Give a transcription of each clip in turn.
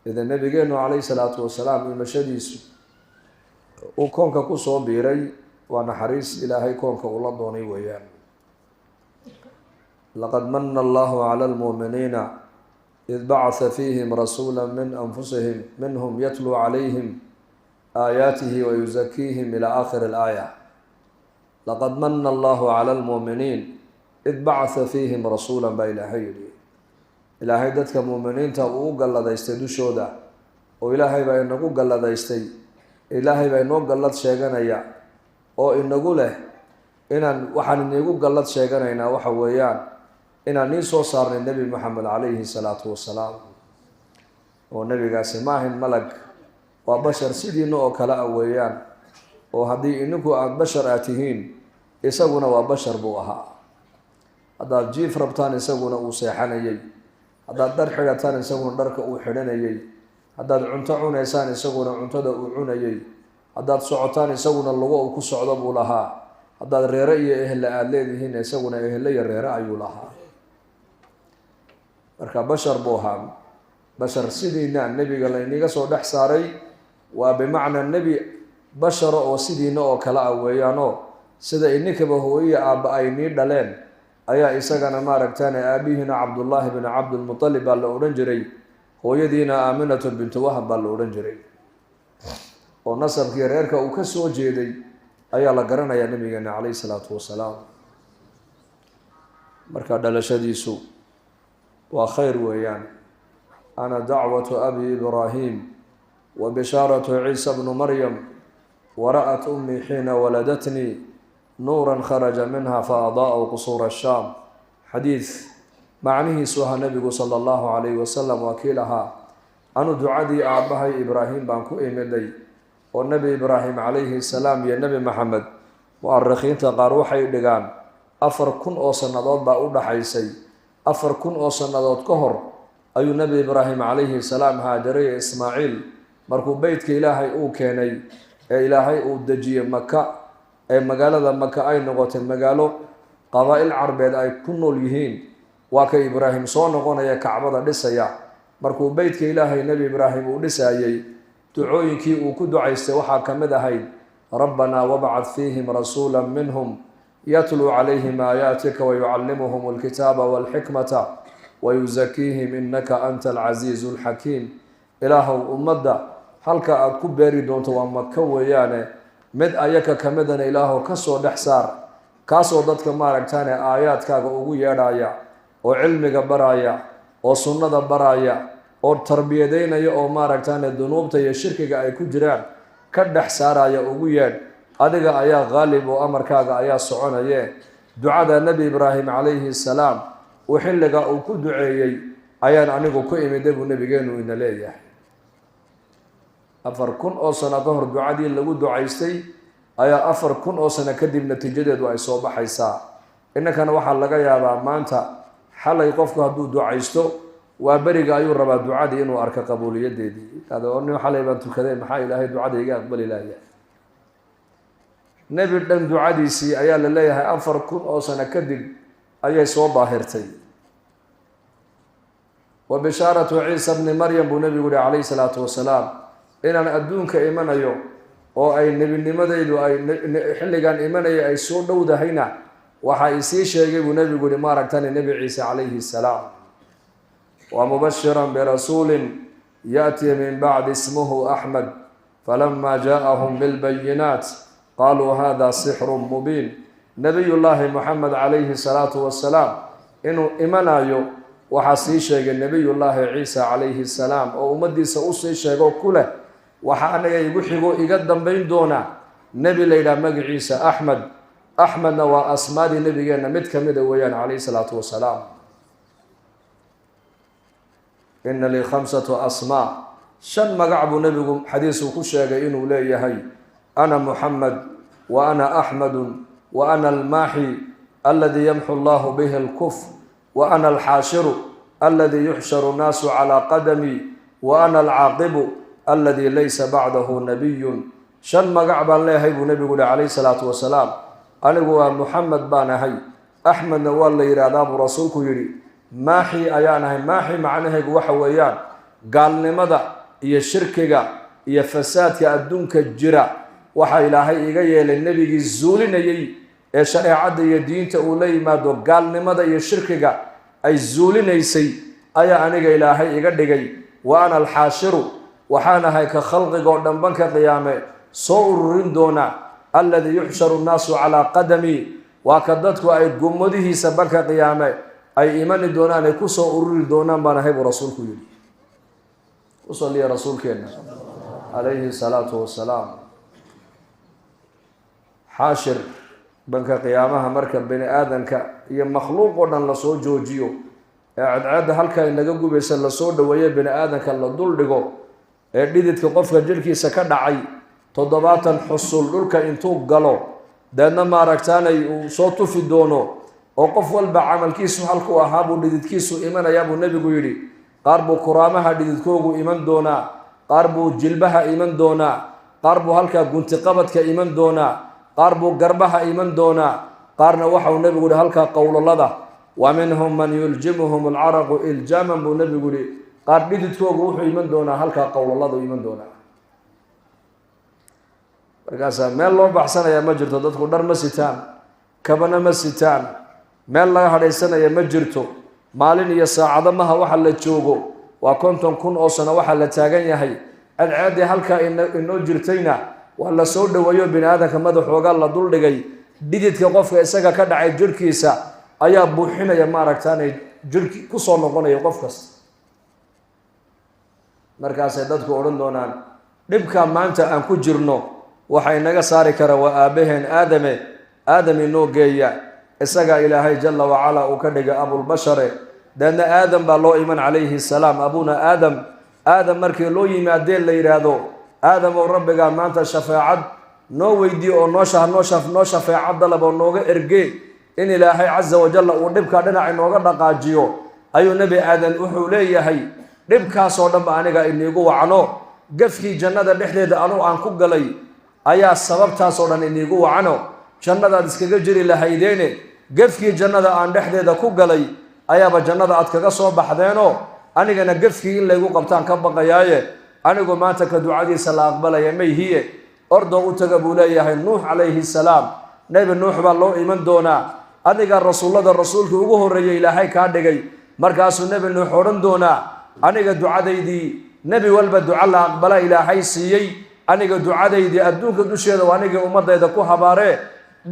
إذا نبينا عليه الصلاة والسلام المشهديس وكونك كسو بيري ونحريس إلهي كونك الله دوني ويان لقد من الله على المؤمنين إذ بعث فيهم رسولا من أنفسهم منهم يتلو عليهم آياته ويزكيهم إلى آخر الآية لقد من الله على المؤمنين إذ بعث فيهم رسولا بإلهي إلهي دتك مؤمنين تاو قال دايستي دوشودا oo ilaahay baa inagu galladaystay ilaahay baa inoo gallad sheeganaya oo inagu leh inaan waxaan inagu gallad sheeganaynaa waxa weeyaan inaan nii soo saarnay nabi maxamed calayhi salaatu wasalaam oo nabigaasi ma ahin malag waa bashar sidiina oo kale ah weeyaan oo haddii ininku aad bashar aad tihiin isaguna waa bashar buu ahaa haddaad jiif rabtaan isaguna uu seexanayay haddaad dhar xidhataan isaguna dharka uu xidhanayay haddaad cunto cunaysaan isaguna cuntada uu cunayay haddaad socotaan isaguna lugo uu ku socdo buu lahaa haddaad reere iyo ehle aad leedihiin isaguna ehle iyo reere ayuu lahaa marka bashar buu ahaa bashar sidiina nebiga layniga soo dhex saaray waa bimacnaa nebi bashara oo sidiina oo kale ah weeyaanoo sida ininkaba hooyiya aabba ay nii dhaleen ayaa isagana maaragtaan aabihiina cabdullaahi bin cabdilmutalib baa la odhan jiray hooyadiina aaminatu bintu wahab baa la odhan jiray oo nasabkii reerka uu ka soo jeeday ayaa la garanayaa nabigeena calayhi salaatu wasalaam marka dhalashadiisu waa khayr weeyaan ana dacwatu abi ibraahim wa bishaaratu ciisa bnu maryam wara'at ummi xiina waladatnii nuuran kharaja minha fa adaa'u qusuura ashaam xadiid macnihiisu ahaa nebigu sala allahu calayhi wasalam waa kii lahaa anu ducadii aabbahay ibraahim baan ku imiday oo nebi ibraahim calayhi salaam iyo nebi maxamed mu'arikhiinta qaar waxay dhigaan 4,000 oo sannadood baa u dhaxaysay 4,000 oo sannadood ka hor ayuu nebi ibraahim calayhi salaam haajaray ismaaciil markuu beytka ilaahay uu keenay ee ilaahay uu dejiyey maka ee magaalada maka ay noqotay magaalo qabaa'il carbeed ay ku nool yihiin waa ka ibraahim soo noqonaya kacbada dhisaya markuu beytka ilaahay nebi ibraahim uu dhisayay ducooyinkii uu ku ducaystay waxaa ka mid ahayd rabbanaa wabcad fiihim rasuula minhum yatluu calayhim aayaatika wayucallimuhum alkitaaba walxikmata wayusakiihim innaka anta alcasiizu alxakiim ilaahow ummadda halka aad ku beeri doonto waa maka weeyaane mid ayaka ka midana ilaahow ka soo dhex saar kaasoo dadka maaragtaane aayaadkaaga ugu yeedhaya oo cilmiga baraya oo sunnada baraya oo tarbiyadeynaya oo maaragtaane dunuubta iyo shirkiga ay ku jiraan ka dhex saaraya ugu yeedh adiga ayaa qaalib oo amarkaaga ayaa soconaye ducada nebi ibraahim calayhi salaam uu xilliga uu ku duceeyey ayaan anigu ku imiday buu nebigeenu ina leeyahay 4,000 oo sano ka hor ducadii lagu ducaystay ayaa 4,000 oo sano kadib natiijadeedu ay soo baxaysaa innankana waxaa laga yaabaa maanta xalay qofku hadduu ducaysto waa beriga ayuu rabaa ducadii inuu arko qabuuliyadeedii nin xalay baan tukaday maxaa ilaahay ducada iga aqbali laaya nebi dhan ducadiisii ayaa la leeyahay 4,000 oo sano kadib ayay soo daahirtay wa bishaaratu ciisa bni maryam buu nebigu yihi calayhi salaatu wasalaam inaan adduunka imanayo oo ay nebinimadaydu ay xilligan imanaya ay soo dhowdahayna waxa isii sheegay buu nebigu yihi maaragtani nebi ciise calayhi salaam wa mubashiran birasuulin ya'tii min bacdi ismuhu axmed falama jaa'ahum bilbayinaat qaaluu hada sixrun mubiin nebiyullaahi moxamed calayhi salaatu wasalaam inuu imanayo waxaa sii sheegay nebiyullaahi ciisa calayhi salaam oo ummaddiisa usii sheego ku leh waxa anaga igu xigo iga dambayn doona nebi la yidhaha magaciisa axmed axmedna waa asmaadii nebigeenna mid ka mida weeyaan calayhi salaatu wasalaam ina lii 5 asmaa 5 magac buu nebigu xadiisuu ku sheegay inuu leeyahay ana muxamed wa ana axmedun wa ana almaaxi aladii yamxu allahu bihi alkufr wa ana alxaashiru aladii yuxsharu nnaasu calaa qadami wa ana alcaaqibu aladii laysa bacdahu nabiyun 5 magac baan leeyahay buu nebigu yihi calayhi salaatu wasalaam anigu waa muxamed baan ahay axmedna waa la yidhaahdaa buu rasuulku yidhi maaxi ayaan ahay maaxi macnahaygu waxa weeyaan gaalnimada iyo shirkiga iyo fasaadka adduunka jira waxa ilaahay iga yeelay nabigii zuulinayay ee shareecada iyo diinta uu la yimaado gaalnimada iyo shirkiga ay zuulinaysay ayaa aniga ilaahay iga dhigay wa ana alxaashiru waxaan ahay ka khalqigo dhanbanka qiyaame soo ururin doona alladii yuxsharu nnaasu calaa qadami waa ka dadku ay gummadihiisa banka qiyaame ay imani doonaan ay ku soo ururi doonaan baan ahay buu rasuulku yidhi u salliya rasuulkeenna calayhi salaatu wassalaam xaashir banka qiyaamaha marka bani aadanka iyo makhluuq oo dhan lasoo joojiyo ee cadceedda halka inaga gubaysa lasoo dhaweeyo bani aadanka la dul dhigo ee dhididka qofka jirhkiisa ka dhacay 70 xusul dhulka intuu galo deedna maaragtaanay uu soo tufi doono oo qof walba camalkiisu halku ahaa buu dhididkiisu imanayaa buu nebigu yidhi qaar buu kuraamaha dhididkoogu iman doonaa qaar buu jilbaha iman doonaa qaar buu halkaa guntiqabadka iman doonaa qaar buu garbaha iman doonaa qaarna waxau nebigu yihi halkaa qowlalada wa minhum man yuljimuhum alcaraqu iljaaman buu nebigu yihi qaar dhididkoogu wuxuu iman doonaa halkaa qowlaladu iman doonaa markaasaa meel loo baxsanayaa ma jirto dadku dhar ma sitaan kabana ma sitaan meel laga hadhaysanaya ma jirto maalin iyo saacado maha waxa la joogo waa 50,000 oo sano waxa la taagan yahay cadceeddii halkaa inoo jirtayna waa la soo dhaweeyo bini aadanka madaxooga la dul dhigay dhididka qofka isaga ka dhacay jirhkiisa ayaa buuxinaya maaragtaanay jirhki ku soo noqonaya qof kasta markaasay dadku odhan doonaan dhibka maanta aan ku jirno waxay naga saari kara waa aabaheen aadam inoo geeya isagaa ilaahay jalla wacala uu ka dhigay abulbashare deedna aadam baa loo iman calayhi salaam abuna aadam markii loo yimaadeen la yidhaahdo aadam oo rabbigaa maanta shafeecad noo weydiiyo oo noo shafeecad dalab oo nooga ergee in ilaahay casa wajalla uu dhibkaa dhinac inooga dhaqaajiyo ayuu nebi aadan wuxuu leeyahay dhibkaasoo dhanba aniga iniigu wacno gafkii jannada dhexdeeda anugu aan ku galay ayaa sababtaasoo dhan iniigu wacno jannadaad iskaga jiri lahaydeene gafkii jannada aan dhexdeeda ku galay ayaaba jannada aad kaga soo baxdeenoo anigana gafkii in laygu qabtaan ka baqayaaye anigu maanta ka ducadiisa la aqbalaya mayhiye ordoo u taga buu leeyahay nuux calayhi salaam nebi nuux baa loo iman doonaa adiga rasuullada rasuulka ugu horreeyay ilaahay kaa dhigay markaasuu nebi nuux odhan doonaa aniga ducadaydii nebi walba duca la aqbala ilaahay siiyey aniga ducadaydii adduunka dusheeda waa anigii ummadayda ku habaaree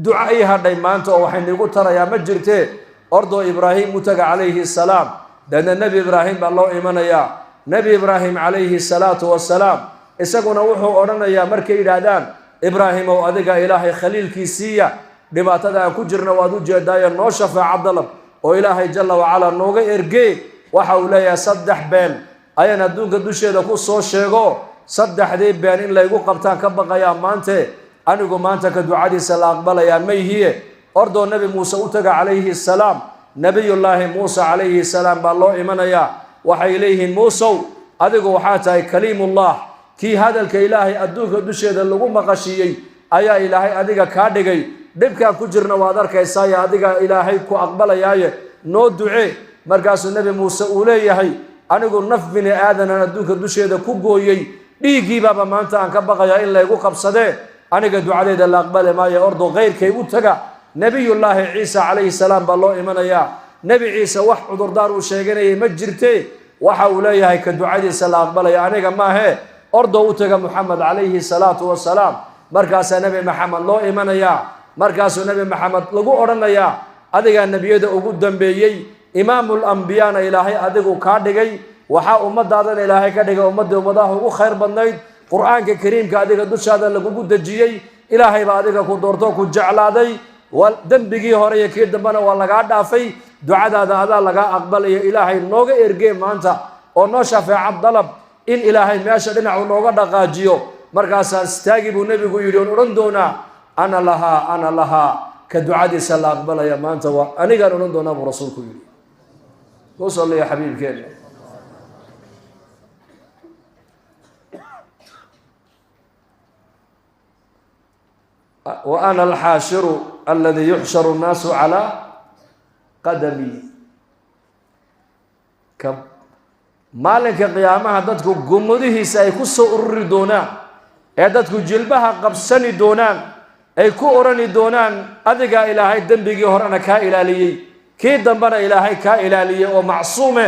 duca ii hadhay maanta oo waxay niigu tarayaa ma jirtee ordoo ibraahim u taga calayhi salaam deedna nebi ibraahim baa loo imanayaa nebi ibraahim calayhi salaatu wassalaam isaguna wuxuu odhanayaa markay yidhaahdaan ibraahimow adiga ilaahay khaliilkiisiiya dhibaatada aan ku jirna waad u jeedaayo noo shafaaca dalab oo ilaahay jalla wacalaa nooga ergee waxa uu leeyahay 3 been ayaan adduunka dusheeda ku soo sheego 3dii been in laygu qabtaan ka baqayaa maante anigu maanta ka ducadiisa la aqbalayaa mayhiye ordoo nebi muuse u taga calayhi salaam nebiyullaahi muuse calayhi salaam baa loo imanayaa waxay leeyihiin muusow adigu waxaa tahay kaliimullah kii hadalka ilaahay adduunka dusheeda lagu maqashiiyey ayaa ilaahay adiga kaa dhigay dhibkaan ku jirna waad arkaysaaye adiga ilaahay ku aqbalayaaye noo ducee markaasuu nebi muuse uu leeyahay anigu naf bini aadanan adduunka dusheeda ku gooyey dhiiggiibaaba maanta aan ka baqayaa in laygu qabsadee aniga ducadeeda la aqbali maayo ordo kayrkay u taga nebiyullaahi ciisa calayhi salaam baa loo imanayaa nebi ciise wax cudurdaar uu sheeganayay ma jirtee waxa uu leeyahay ka ducadiisa la aqbalaya aniga maahee ordoo u taga muxamed calayhi salaatu wassalaam markaasaa nebi maxamed loo imanayaa markaasuu nebi maxamed lagu odhanayaa adigaa nebiyada ugu dambeeyey imaamul ambiyaana ilaahay adigu kaa dhigay waxaa ummadaadana ilaahay ka dhigay ummaddii ummadaha ugu khayr badnayd qur'aanka kariimka adiga dushaada lagugu dejiyey ilaahay baa adiga ku doorto ku jeclaaday dembigii hore iyo kii dambena waa lagaa dhaafay ducadaada adaa lagaa aqbalaya ilaahay nooga ergee maanta oo noo shafeecad dalab in ilaahay meesha dhinacu nooga dhaqaajiyo markaasaa istaagi buu nebigu yidhi oon odhan doonaa ana lahaa ka ducadiisa la aqbalaya maanta waa anigaan odhan doonaa buu rasuulku yidhi ku salliya xabiibkeena وأنا الحاشر الذي يحشر الناس على قدمي maalinka qiyaamaha dadku gumadihiisa ay ku soo ururi doonaan ee dadku jilbaha qabsani doonaan ay ku orani doonaan adiga ilaahay dambigii horena ka ilaaliyay kii dambana ilaahay ka ilaaliyay oo macsuume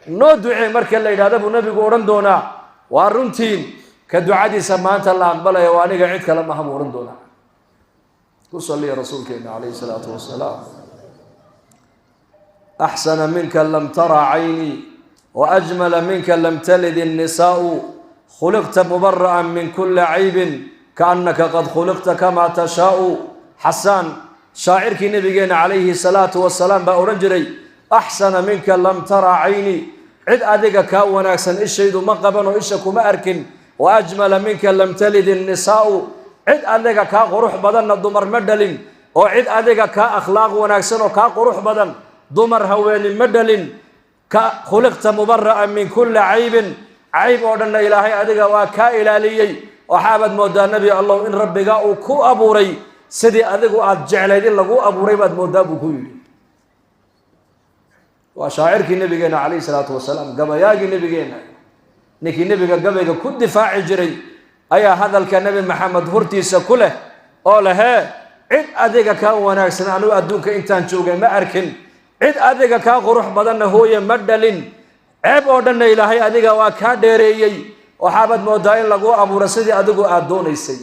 noo ducee marka la yiraahdo buu nabigu oran doonaa waa runtii ka ducadiisa maanta la aqbalay oo aniga cid kale ma hamuuran doonaa ku salliya rasuulkeena alayhi salaatu wasalaam ahsana minka lam tara ayni wa ajmala minka lam talid an-nisaa khuliqta mubarra'an min kulli aybin ka'annaka qad khuliqta kama tashaa'u Hassan shaacirkii nabigeena alayhi salaatu wasalaam ba oran jiray ahsana minka lam tara ayni cid adiga ka wanaagsan ishaydu ma qabano isha kuma arkin wa ajmala minka lam talid an-nisaa cid adiga ka qurux badan dumar ma dhalin oo cid adiga ka akhlaaq wanaagsan oo ka qurux badan dumar haween ma dhalin ka khuliqta mubarra'an min kulli aybin ayb oo dhan ilaahay adiga waa ka ilaaliyay waxaabad moodaa nabi allah in rabbiga uu ku abuuray sidii adigu aad jeclayd in lagu abuuray baad moodaa buu ku yiri waa shaacirkii nabigeena alayhi salaatu wasalaam gabayaagii nabigeena ninkii nabiga gabayga ku difaaci jiray ayaa hadalka nabi maxamed hortiisa ku leh oo lahe cid adiga ka wanaagsan anigu adduunka intaan joogay ma arkin cid adiga ka qurux badan hooye ma dhalin ceeb oo dhan ilaahay adiga waa ka dheereeyay waxaabad moodaa in lagu abuuro sidii adigu aad doonaysay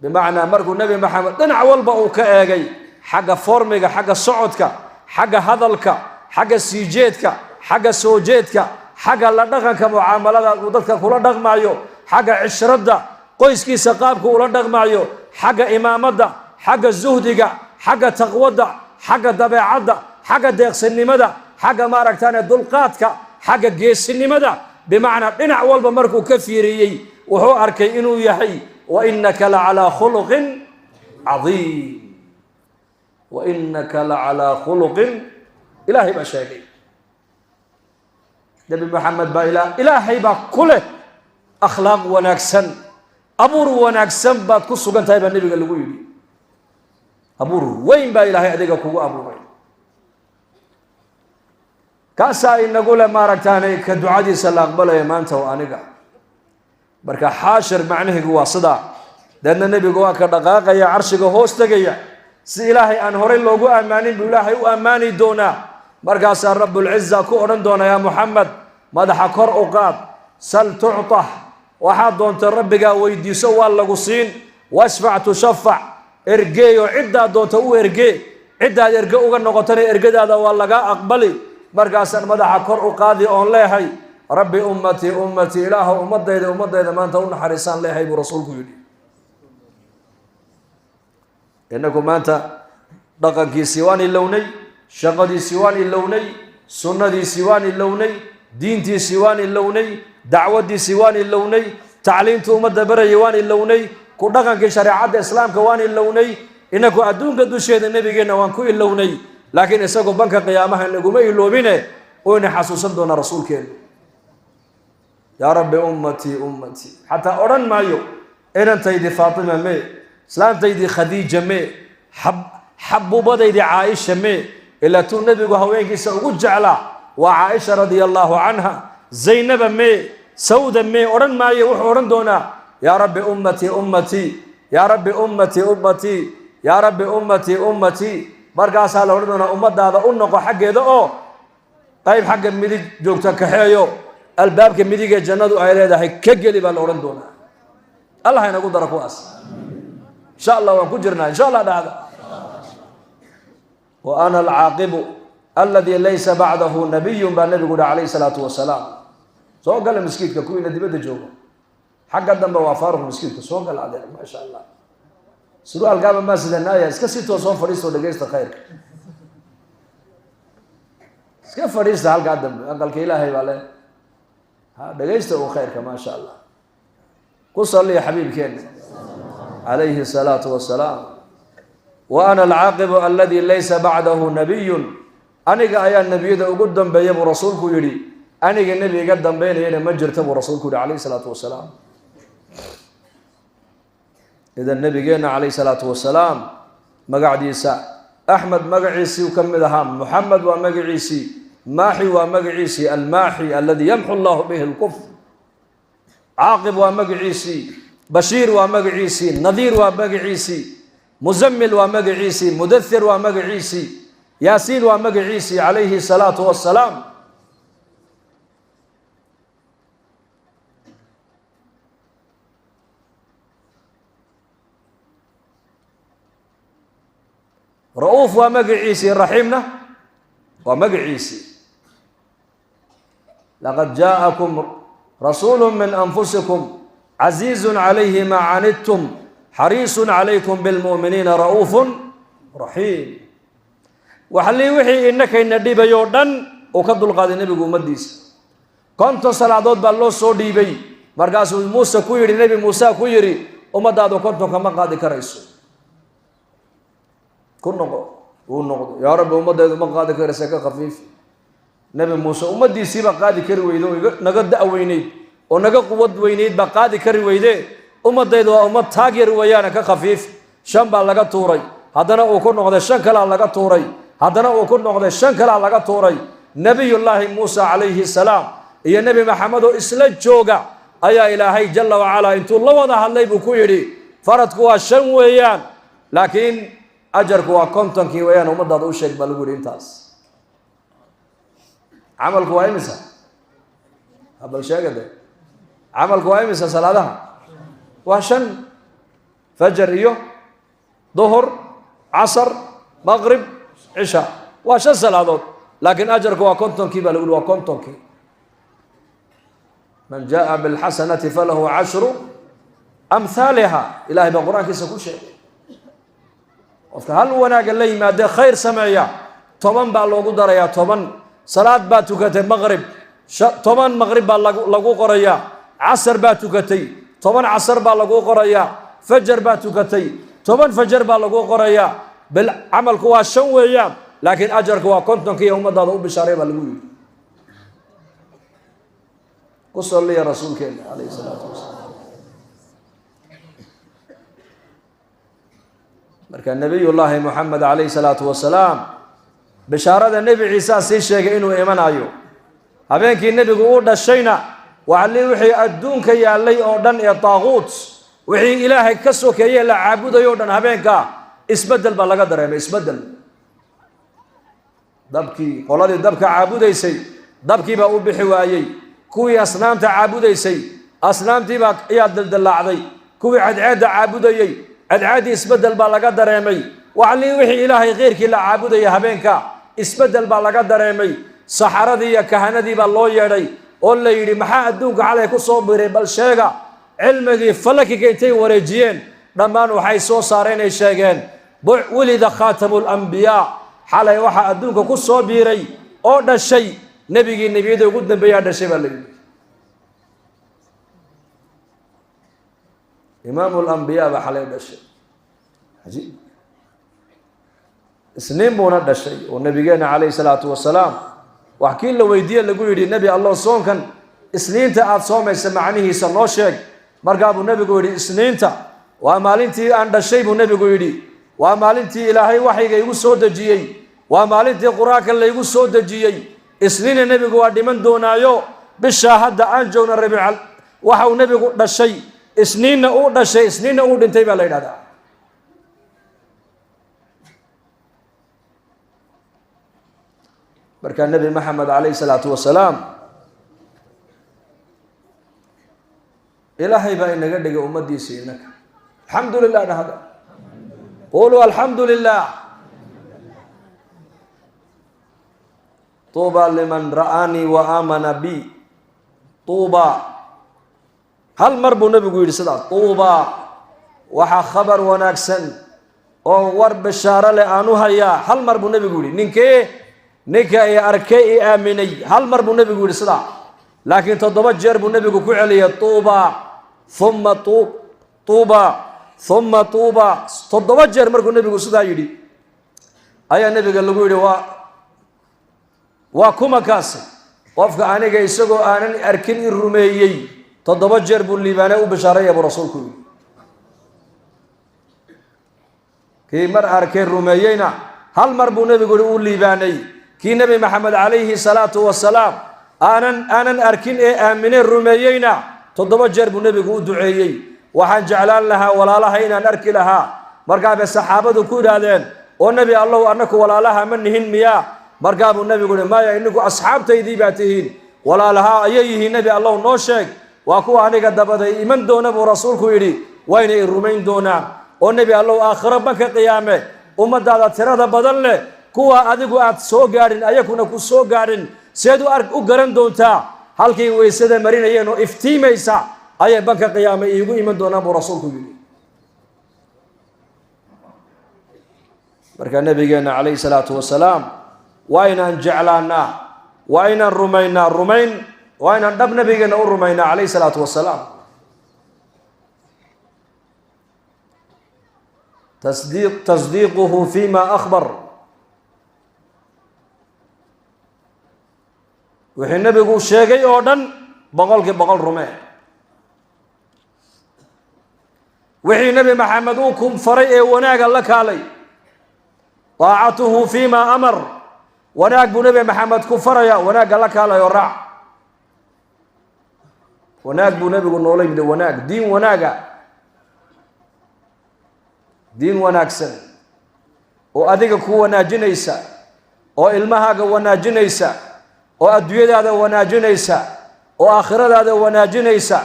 بمعنى مركو النبي محمد دنع والبا uu ka eegay xaga formiga xaga socodka xaga hadalka xaga siijeedka xaga soo jeedka xaga la dhaqanka muaamalada uu dadka kula dhaqmaayo xaga cishrada qoyskiisa qaabku ula dhaqmaayo xaga imaamada xaga zuhdiga xaga taqwada xaga dabeecada xaga deeqsinimada xaga maaragtana dulqaadka xaga geesinimada بمعنى دنع walba markuu ka fiiriyay wuxuu arkay inuu yahay وإنك لعلى خلق عظيم وإنك لعلى خلق إلهي بشاكي نبي محمد با إلهي با كله أخلاق ونكسن أبور ونكسن با كسوغان تايبا النبي قال لقوي أبور وين با إلهي أديك كوغو أبور كاسا إن نقول ما ركتاني كدعادي سلاق بلا يمانتا وآنقا marka xaashir macnaheedu waa sida dadna nabiga waa ka dhaqaaqaya arshiga hoostagaya si ilaahay aan horay loogu amaanin buu ilaahay u amaani doona markaas rabbul izza ku oran doona ya muhammad madaxa kor u qaad sal tu'ta waxa doonta rabbiga weydiiso waa lagu siin wasfa' tushaffa ergeeyo cidda doonta u ergee cidda erge uga noqotana ergadaada waa laga aqbali markaas madaxa kor u qaadi oo leeyahay ربي أمتي أمتي إله أمتي ما أنت حريصان لها يبو رسولك يدي إنكم ما أنت دقنكي سواني اللوني شغدي سواني اللوني سنة سواني اللوني دينتي سواني اللوني دعوتي سواني اللوني تعليمتي أمت بريواني اللوني كل دقنكي شريعة الإسلام كواني اللوني إنكم أدونك دوشيد النبي جينا وانكو اللوني لكن إساكم بنك قيامها إنكم ما يلومينه وإن حسوسا دون رسولك يا رب أمتي أمتي حتى أوران مايو إن أنت يدي فاطمة مي سلام تيدي خديجة مي حبوبة يدي عائشة مي إلا تو النبي وهوين كيسا وجعلا وعائشة رضي الله عنها زينب مي سودة مي أوران مايو وحوران دونا يا رب أمتي أمتي يا رب أمتي أمتي يا رب أمتي أمتي مرقاس هالا وردونا أمت هذا أنقو حق يدو طيب حق المدي جوكتا كحيو الباب كمديجة جنة وعيلة هي كجلي بالأورندونا الله ينقول دركواس إن شاء الله ونكجرنا إن شاء الله هذا وأنا العاقب الذي ليس بعده نبي بالنبي قول عليه الصلاة والسلام سواء قال مسكيت كوين اللي بده جوه حق الدم بوافاره مسكيت سواء قال عليه ما شاء الله سروع القابة ما سيدنا يا اسكسيتو صون فريستو لجيست خير اسكف فريست هالقا الدم قال كإلهي بالله دقيسته خيرك ما شاء الله قصر لي يا حبيب كين عليه الصلاة والسلام وأنا العاقب الذي ليس بعده نبي أنا يا النبي ده قدام بيم رسولك يري أنا النبي قدام بين هنا مجرته ورسولك عليه الصلاة والسلام إذا النبي جينا عليه الصلاة والسلام مقعد يسا أحمد مقعيسي وكم ذهام محمد ومقعيسي ماحي ومقعيسي الماحي الذي يمحو الله به الكفر عاقب ومقعيسي بشير ومقعيسي نذير ومقعيسي مزمل ومقعيسي مدثر ومقعيسي ياسين ومقعيسي عليه الصلاة والسلام رؤوف ومقعيسي رحيمنا ومقعيسي لقد جاءكم رسول من أنفسكم عزيز عليه ما عنتم حريص عليكم بالمؤمنين رؤوف رحيم وحلي وحي إنك إن ديبا يوردن وكد القاضي النبي مديس كنت صلاة بالله سو ديبي مرقاس موسى كويري نبي موسى كويري ومدادو كنت كما قاضي كريسو كن نقض يا رب ومدادو ما قاضي كريسا خفيف نبي موسى ومدي سيبا قاضي كري ويدو نقد أوينيد ونقد قوة وينيد بقاضي كري ويدي ومدادو ومد تاجر ويانا كخفيف شنبا لغا توري هذانا وكن نقض الشنكلا لغا توري هذانا وكن نقض الشنكلا لغا توري نبي الله موسى عليه السلام يا نبي محمد إسلام جوجا أيا إلهي جل وعلا انتو الله وضع الله بكويري فرضكوا الشن ويان لكن أجركوا كنتم كي ويان ومدادو الشيك بلغوري انتاز عمل كويمسا قبل شيء كده عمل كويمسا صلاة وعشان فجر ظهر عصر مغرب عشاء وعشان صلاة لكن أجرك وكنتم كي بلقول وكنتم كي من جاء بالحسنة فله 10 أمثالها إلهي بالقرآن كيس كل شيء هل وانا قال لي ما ده خير سمعيا طبعا بالله قدر يا طبعا صلاة باتوكتي مغرب طبعا مغرب بالله قريا عصر باتوكتي طبعا عصر بالله قريا فجر باتوكتي طبعا فجر بالله قريا بالعمل كوا شويا لكن أجرك وكنتم كي هم ضادوا بشاري بالقول قصر لي يا رسول الله عليه الصلاة والسلام مركا النبي الله محمد عليه الصلاة والسلام بشارة النبي عيسى سيشيك إنه إيمان أيو هبينك النبي قول الشينا وعلي وحي أدون كي يالي أردن الطاغوت وحي إلهي كسو كي يلا عابود يوردن هبينك اسبدل بلغة درهم اسبدل دبكي قولاد دبك عابود يسي دبكي بقول بحوايي كوي أصنام تعابود يسي أصنام تبا إياد دلدل عضي كوي عدعاد عابود يي عدعاد اسبدل بلغة درهمي وعلي وحي إلهي غير كلا عابود يهبينك اسبدل بلغة درهمي صحردي كهندي بالله يري ولا يري محا أدونك عليك صوبري بل شيغا علمك فلكي كيتي ورجيين دمان وحي سو صارين الشيغين ولد خاتم الأنبياء حالي وحا أدونك كصوبيري أو دا الشيء نبي دو قد نبي هذا الشيء بالله إمام الأنبياء بحالي دا الشيء عجيب سنين بونا دا الشيء والنبي عليه الصلاة والسلام وحكي له ويديه اللي يقول النبي الله صوم كان سنين تاع صوم يسمعنيه سنوشك مرقاب النبي يقول سنين تا ومالنتي عند الشيء النبي يقول ومالنتي إلهي وحي يقول صوت جيي ومالنتي قراك اللي يقول صوت جيي سنين النبي يقول من دونايو بالشاهد أنجون الربيع وحو النبي يقول دا الشيء سنين أو دا الشيء سنين أو دنتي بالله هذا بركة النبي محمد عليه الصلاة والسلام إلهي بأن قدك أمدي سينك الحمد لله هذا قولوا الحمد لله طوبى لمن رآني وآمن بي طوبى هل مربو نبي قوي رسالة طوبى وحا خبر وناكسن أو ورب الشارع لأنوها يا هل مربو نبي قوي ننكي نكا يا أركي آمني هل مربو نبي قول صلاة لكن تضبط جرب النبي قول عليه طوبى ثم طوبى ثم طوبى تضبط جرب مربو النبي قول صلاة يدي أي النبي قال له قولي وكما كاس وفق عنك يسقو آنن أركن الرميي تضبط جرب الليبانة وبشارة أبو رسول كوي كي مر أركن الرميينا هل مربو النبي قول الليباني كي نبي محمد عليه الصلاة والسلام أنا أركن آمنين الرميين تضبط جرب النبي قود دعيي وحن جعلان لها ولا لها إن نركي لها مرقاب الصحابة كود هذين والنبي الله أنك ولا لها منهن مياه مرقاب النبي يقول ما إنكم أصحاب تيديباتهن ولا لها أيه النبي الله نوشك وأكو أنا قد بدأ إيمان دون أبو رسولك يري وين الرومين دونا والنبي الله آخر بك قيامه أمد هذا ترى بدل له كوا أديكوا أتسوقارين أيكونا كسوقارين سيدو أرك أقرن دونتا هل كي ويسد مرين ينو افتيميسا أي بك قيامه يقول إيمان دون أبو رسولك يري بركة النبي عليه الصلاة والسلام وين جعلنا وين الرومين وين النبي نبينا الرومين عليه الصلاة والسلام تصديقه فيما أخبر وحين النبي يقول شيء أردن بقول رومين وحين النبي محمد وكم فريق وناق لك علي طاعته فيما أمر وناق بنبي محمد كفريا وناق لك علي يرع وناق بنبي قلنا ولي بدي وناق دين وناقا دين وناقسن وأديك كو وناجنيسا وإلمها وناجنيسا وأدوية هذا وناجنيسا وآخرة هذا وناجنيسا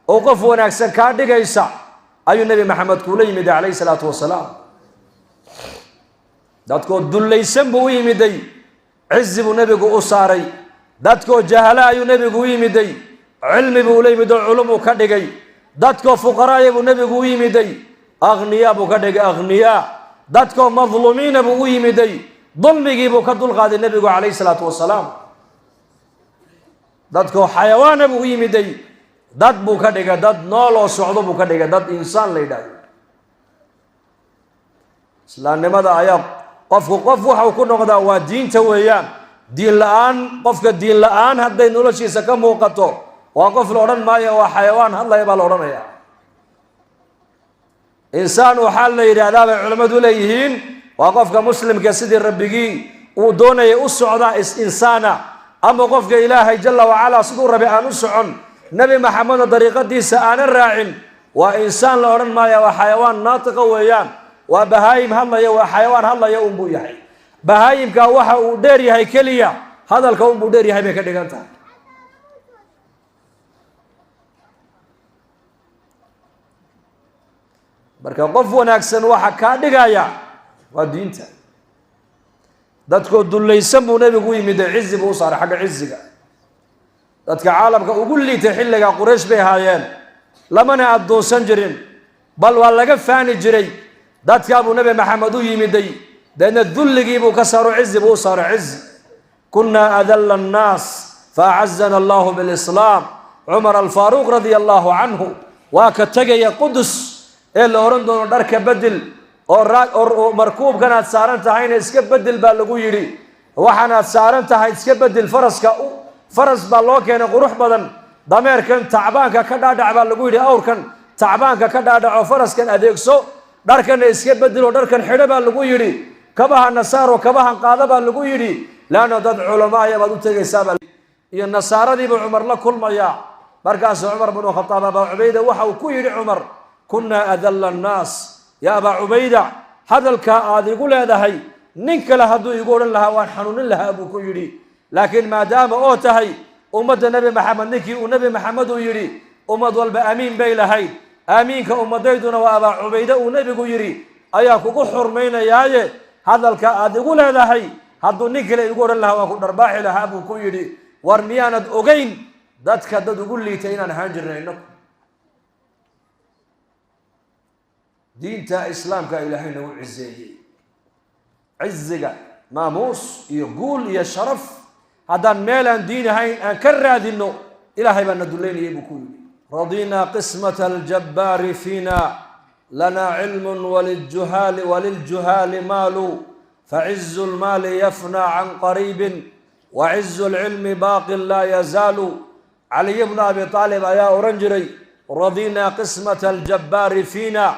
وقف وناقسن كاردقيسا أي النبي محمد كولي مدى عليه الصلاة والسلام داتكو دليسن بوي مدي عز بنبي قو أصاري داتكو جهلاء نبي قوي مدي علم بولي مدى علم كدقي داتكو فقراء بنبي قوي مدي أغنياء بكدق أغنياء داتكو مظلومين بوي مدي ظلمي بكدل قاد النبي عليه الصلاة والسلام داتكو حيوان بوي مدي دات بكدق دات نولو سعود بكدق دات إنسان ليدا سلام ماذا آيات قف وحكون غدا ودين تويان دين الآن قفك الدين الآن هذا نولشي سكم وقته وقف الأوران مايا وحيوان هلا يبى الأوران يا إنسان وحال يراد علماء دوليهين وقفك مسلم كسيد الربيجي ودون يؤسع إنسانا أما قفك إلهي جل وعلا صدور ربي أنسعن نبي محمد طريقة دي سآن الراعن وإنسان الأوران مايا وحيوان ناطق ويان وبهايم هلا يا وحيوان هلا يا أم بوياي بهايم كواحد وديري هاي كليا هذا الكون بديري هاي بكديكانتا بركة قف وناكسن واحد كاديكايا ودينتا دتكو دولي يسمو نبي قوي مد عز بوصار حق عزك دتك عالمك وقول لي تحلق قريش بهايين لما أنا أدو سنجرين بل والله فاني جري دتك أبو نبي محمد يمدي لأن الذل جيبوا كسروا عز بوصار عز كنا أذل الناس فأعزنا الله بالإسلام عمر الفاروق رضي الله عنه وكتجي قدس إلا أورندون درك بدل أو مركوب كانت سارنت هاين إسكب بدل بالغويري وحنا سارنت هاي إسكب بدل فرس بالله كان قروح بدن ضمير كان تعبان كدا دعبا بالغويري أو كان تعبان كدا دع فرس كان أديكسو دركن إسكب بدل ودركن حدا بالغويري كبها النصارى وكبها قاضي بالغويري لأنه ضد علماء يبدو تجساب يا النصارى دي بعمر لا كل ما يا مركز عمر بن الخطاب أبو عبيدة وحو كويري عمر كنا أذل الناس يا أبا عبيدة هذا الكائن يقول هذا هي نك لهدو يقول لها وحنون لها أبو كويري لكن ما دام أوتهي أمد النبي محمد نكي ونبي محمد يري أمد والبأمين بيلا هي آمين كأمديدنا وأبا عبيدة ونبي كويري أياكو كحر مين ياي هذا الكائن يقول هذا هي هذا نك يقول لها وكن رباح لها أبو كويري ورميانة أوجين ذاتك ذات يقول لي تينا نهاجرنا إنك دين تا إسلام كإلهين وعزيه عزك ماموس يقول يا شرف هذا ميلان دين هاي أنكر دينه إلهي بنا دلين يبكون رضينا قسمة الجبار فينا لنا علم وللجهال مال فعز المال يفنى عن قريب وعز العلم باق لا يزال علي بن أبي طالب يا أورنجري رضينا قسمة الجبار فينا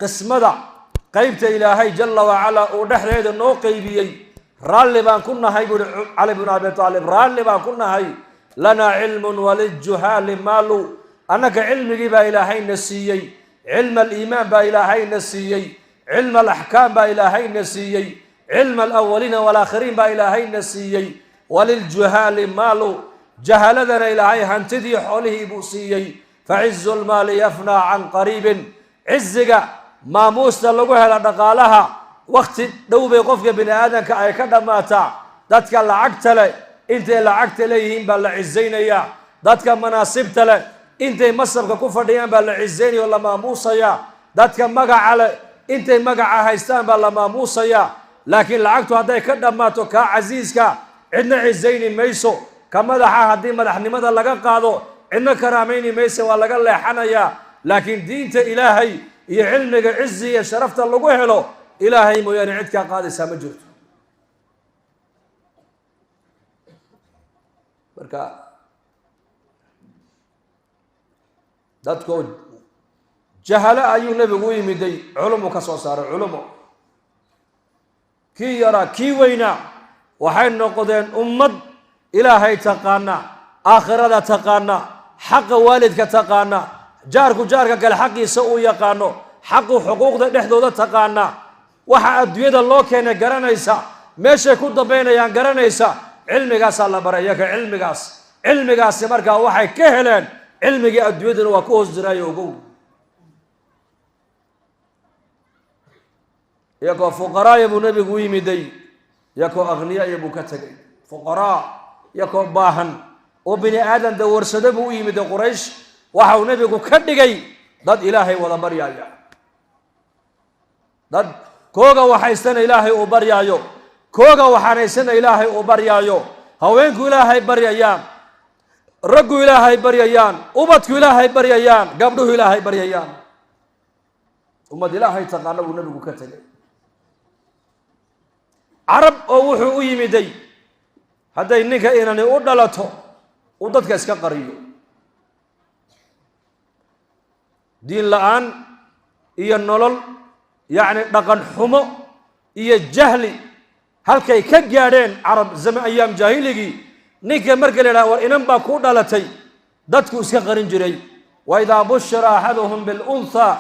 قسمة قيبت إلهي جل وعلا ونحن هذا النو قيبيي raalli baan ku nahay buuri cali bnu abi aalib raalli baan ku nahay lanaa cilmun waliljuhaali maalu annaka cilmigii baa ilaahayna siiyey cilma aliimaan baa ilaahayna siiyey cilma alaxkaam baa ilaahayna siiyey cilma alawaliina walaakhiriin baa ilaahayna siiyey waliljuhaali maalu jahaladana ilaahay hantidii xoolihii buu siiyey facizu lmaali yafnaa can qariibin ciziga maamuusta lagu hela dhaqaalaha wakti dhow bay qofka bini aadamka ay ka dhammaataa dadka lacagta leh intay lacagta leeyihiin baa la cizaynayaa dadka manaasibta leh intay masabka ku fadhiyaan baa la cizaynaya oo la maamuusayaa dadka magaca leh intay magaca haystaan baa la maamuusayaa laakiin lacagtu hadday ka dhammaato kaa casiiska cidna cizayni mayso ka madaxa haddii madaxnimada laga qaado cidna karaamayni mayso waa laga leexanayaa laakiin diinta ilaahay iyo cilmiga cizi iyo sharafta lagu helo ilaahay mooyaane cid kaa qaadaysaa ma jirto marka dadko jahalo ayuu nebigu u yimiday culumu ka soo saaray culumo kii yaraa kii weynaa waxay noqdeen ummad ilaahay taqaana aakhirada taqaana xaqa waalidka taqaana jaarku jaarka kale xaqiisa uu yaqaano xaqu xuquuqda dhexdooda taqaana waxa adduunyada loo keenay garanaysa meeshay ku dambaynayaan garanaysa cilmigaasaa la baray iyaka cilmigaasi markaa waxay ka heleen cilmigii adduunyaduna waa ku hoos jiraayo ogow iyakoo fuqaraaya buu nebigu u yimiday iyakoo akhniyaaya buu ka tegay fuqaraa iyakoo baahan oo bini aadan dawarsado buu u yimiday quraysh waxa uu nebigu ka dhigay dad ilaahay wada baryaaya dad kooga waxaystana ilaahay uu baryaayo kooga waxaanaysana ilaahay uu baryaayo haweenku ilaahay baryayaan raggu ilaahay baryayaan ubadku ilaahay baryayaan gabdhuhu ilaahay baryayaan ummad ilaahay taqaana buu nebigu ka tegay carab oo wuxuu u yimiday hadday ninka inani u dhalato uu dadka iska qariyo diin la-aan iyo nolol yacni dhaqan xumo iyo jahli halkay ka gaadheen carab ayaam jaahiligii ninka marka la yidhaha war inan baa ku dhalatay dadku iska qarin jiray wa idaa bushira axaduhum bilunhaa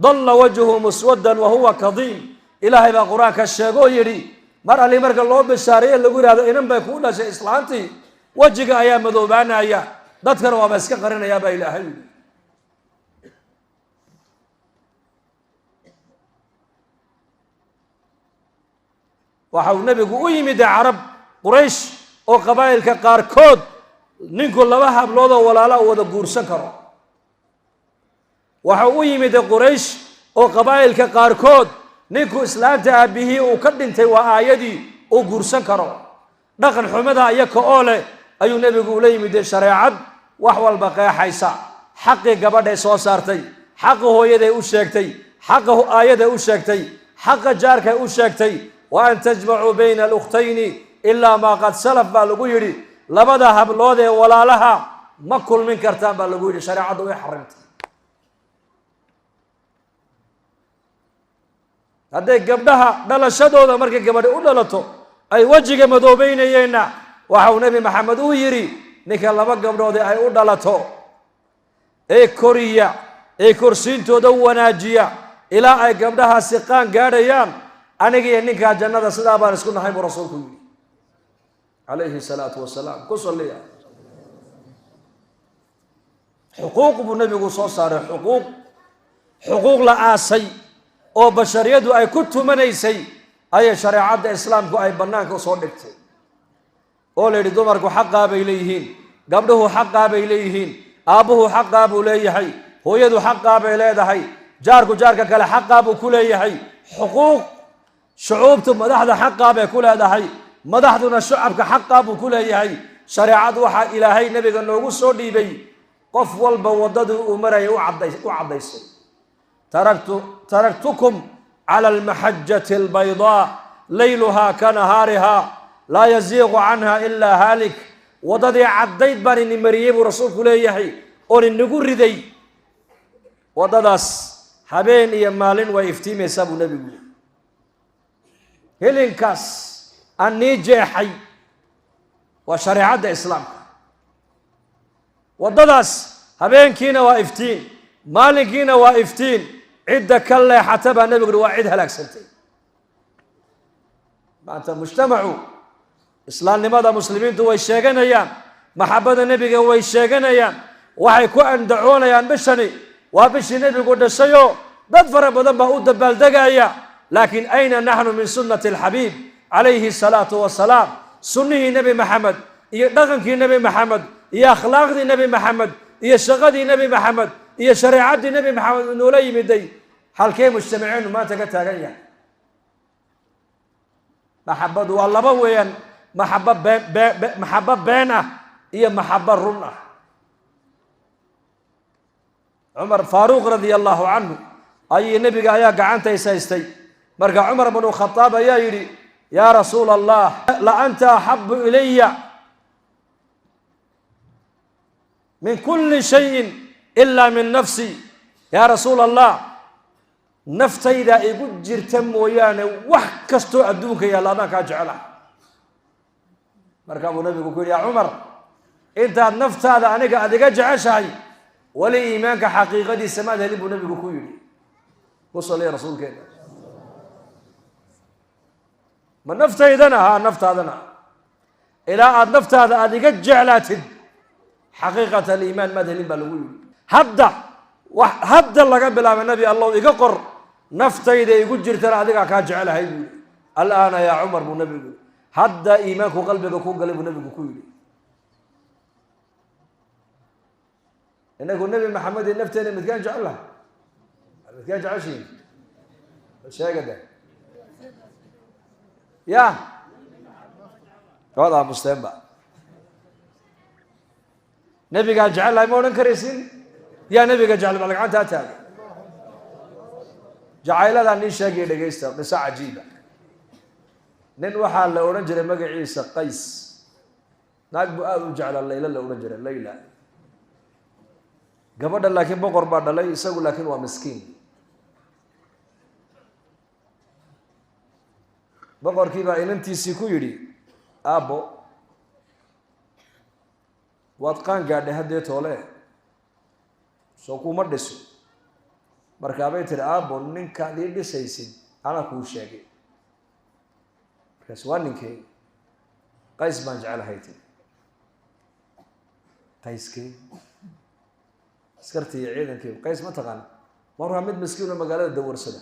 dalla wajhu muswaddan wa huwa kadiim ilaahay baa qur-aanka sheegoo yidhi mar alli marka loo bishaareeye lagu yidhahdo inan bay kuu dhashay islaantii wejiga ayaa madoobaanaya dadkana waaba iska qarinayaa baa ilaahay yidhi waxa uu nebigu u yimiday carab quraysh oo qabaa'ilka qaarkood ninku laba habloodoo walaala u wada guursan karo waxa uu u yimiday quraysh oo qabaa'ilka qaarkood ninku islaanta aabbihii uu ka dhintay waa aayadii uu guursan karo dhaqan xumada iyaka oo leh ayuu nebigu ula yimiday shareecad wax walba qeexaysa xaqii gabadhay soo saartay xaqa hooyaday u sheegtay xaqa aayaday u sheegtay xaqa jaarkay u sheegtay wa an tajmacuu bayna alukhtayni ilaa maa qad salaf baa lagu yidhi labada hablood ee walaalaha ma kulmin kartaan baa lagu yidhi shareecaddu way xarimtay hadday gabdhaha dhalashadooda markay gabadhi u dhalato ay wejiga madoobeynayeenna waxa uu nebi maxamed uu yidhi ninka laba gabdhood ay u dhalato ee koriya ee korsiintooda wanaajiya ilaa ay gabdhahaasi qaan gaadhayaan aniga iyo ninkaa jannada sidaa baan isku nahay buu rasuulku yidhi calayhi salaatu wasalaam ku salliya xuquuq buu nebigu soo saaray xuquuq la aasay oo bashariyadu ay ku tumanaysay ayay shareecadda islaamku ay bannaanka soo dhigtay oo la yidhi dumarku xaqaa bay leeyihiin gabdhuhu xaqaa bay leeyihiin aabbuhu xaqaa buu leeyahay hooyadu xaqaa bay leedahay jaarku jaarka kale xaqaa buu ku leeyahay xuquuq shucuubtu madaxda xaqaa bay ku leedahay madaxduna shacabka xaqaa buu ku leeyahay shareecadu waxaa ilaahay nebiga noogu soo dhiibay qof walba waddadii uu marayay u caddaysay taraktukum cala almaxajati albaydaa layluhaa ka nahaarihaa laa yaziiqu canha ilaa haalik waddadii caddayd baan ini mariyey buu rasuulku leeyahay oon inagu riday waddadaas habeen iyo maalin way iftiimaysaa buu nebigu hilinkaas أني جيحي وشريعة الإسلام ودداس هبينكينا وافتين مالكينا وافتين عدة كلا حتبها النبي يقول واحد هلاك سنتين ما أنت مجتمعوا إسلام لماذا مسلمين تو الشيغان أيام محبة النبي هو الشيغان أيام وحيكو أن دعونا يا بشني وبش النبي يقول السيو ضفر بدن بأود بالدقايا لكن أين نحن من سنة الحبيب عليه الصلاة والسلام سنه النبي محمد يدغنك النبي محمد يا أخلاق النبي محمد يا شغد النبي محمد يا شريعة النبي محمد إنه لا يمدي حال كي مجتمعين وما تقتها غيا محبة والله بوين محبة بينه هي محبة رنة عمر فاروق رضي الله عنه أي نبي يا قعنت يسايستي مرقى عمر بن الخطاب يا يري يا رسول الله لأنت أحب إلي من كل شيء إلا من نفسي يا رسول الله نفتي إذا يقول جرتم ويانا وحكستو أدوك يا لانك أجعله مركب النبي يقول يا عمر أنت النفط هذا أنا قاعد أجعل شيء ولا إيمانك حقيقة دي سماد هلي النبي يقول وصل يا رسول كذا ما النفط إذا ها النفط هذا إلى النفط هذا أنا جعلت حقيقة الإيمان ما هلي بلوي هدا الله قبل النبي الله يقر نفط إذا يقول جرت هذا كأجعلها يقول الآن يا عمر بن النبي يقول هدا إيمانك وقلبك يكون قلب النبي يقول إنك النبي محمد النفتين متكان جعلها متكان جعل شيء الشيء كده يا هذا مسلم بقى نبي قال جعلها ما ننكرسين يا نبي قال جعل بالك عنها تاج جعل هذا النشاء كده قيسته قصة عجيبة ننوحى لو نجري مقع عيسى قيس ناقب آذو جعل الليلة لو نجري الليلة قبل لكن بقر بعد الله يسوي لكن هو مسكين بقر كيبا إن أنت سيكويري أبو واتقان قاعد هديت وله سوكو مدرسو مركبة الأبو نين كان يدي سيسين أنا كوشاقي كسوان نكى قيس ما جعل هيتي قيس كي سكرتي عيدا كي قيس ما تغنى مرة مد مسكين ومقالة دور سنة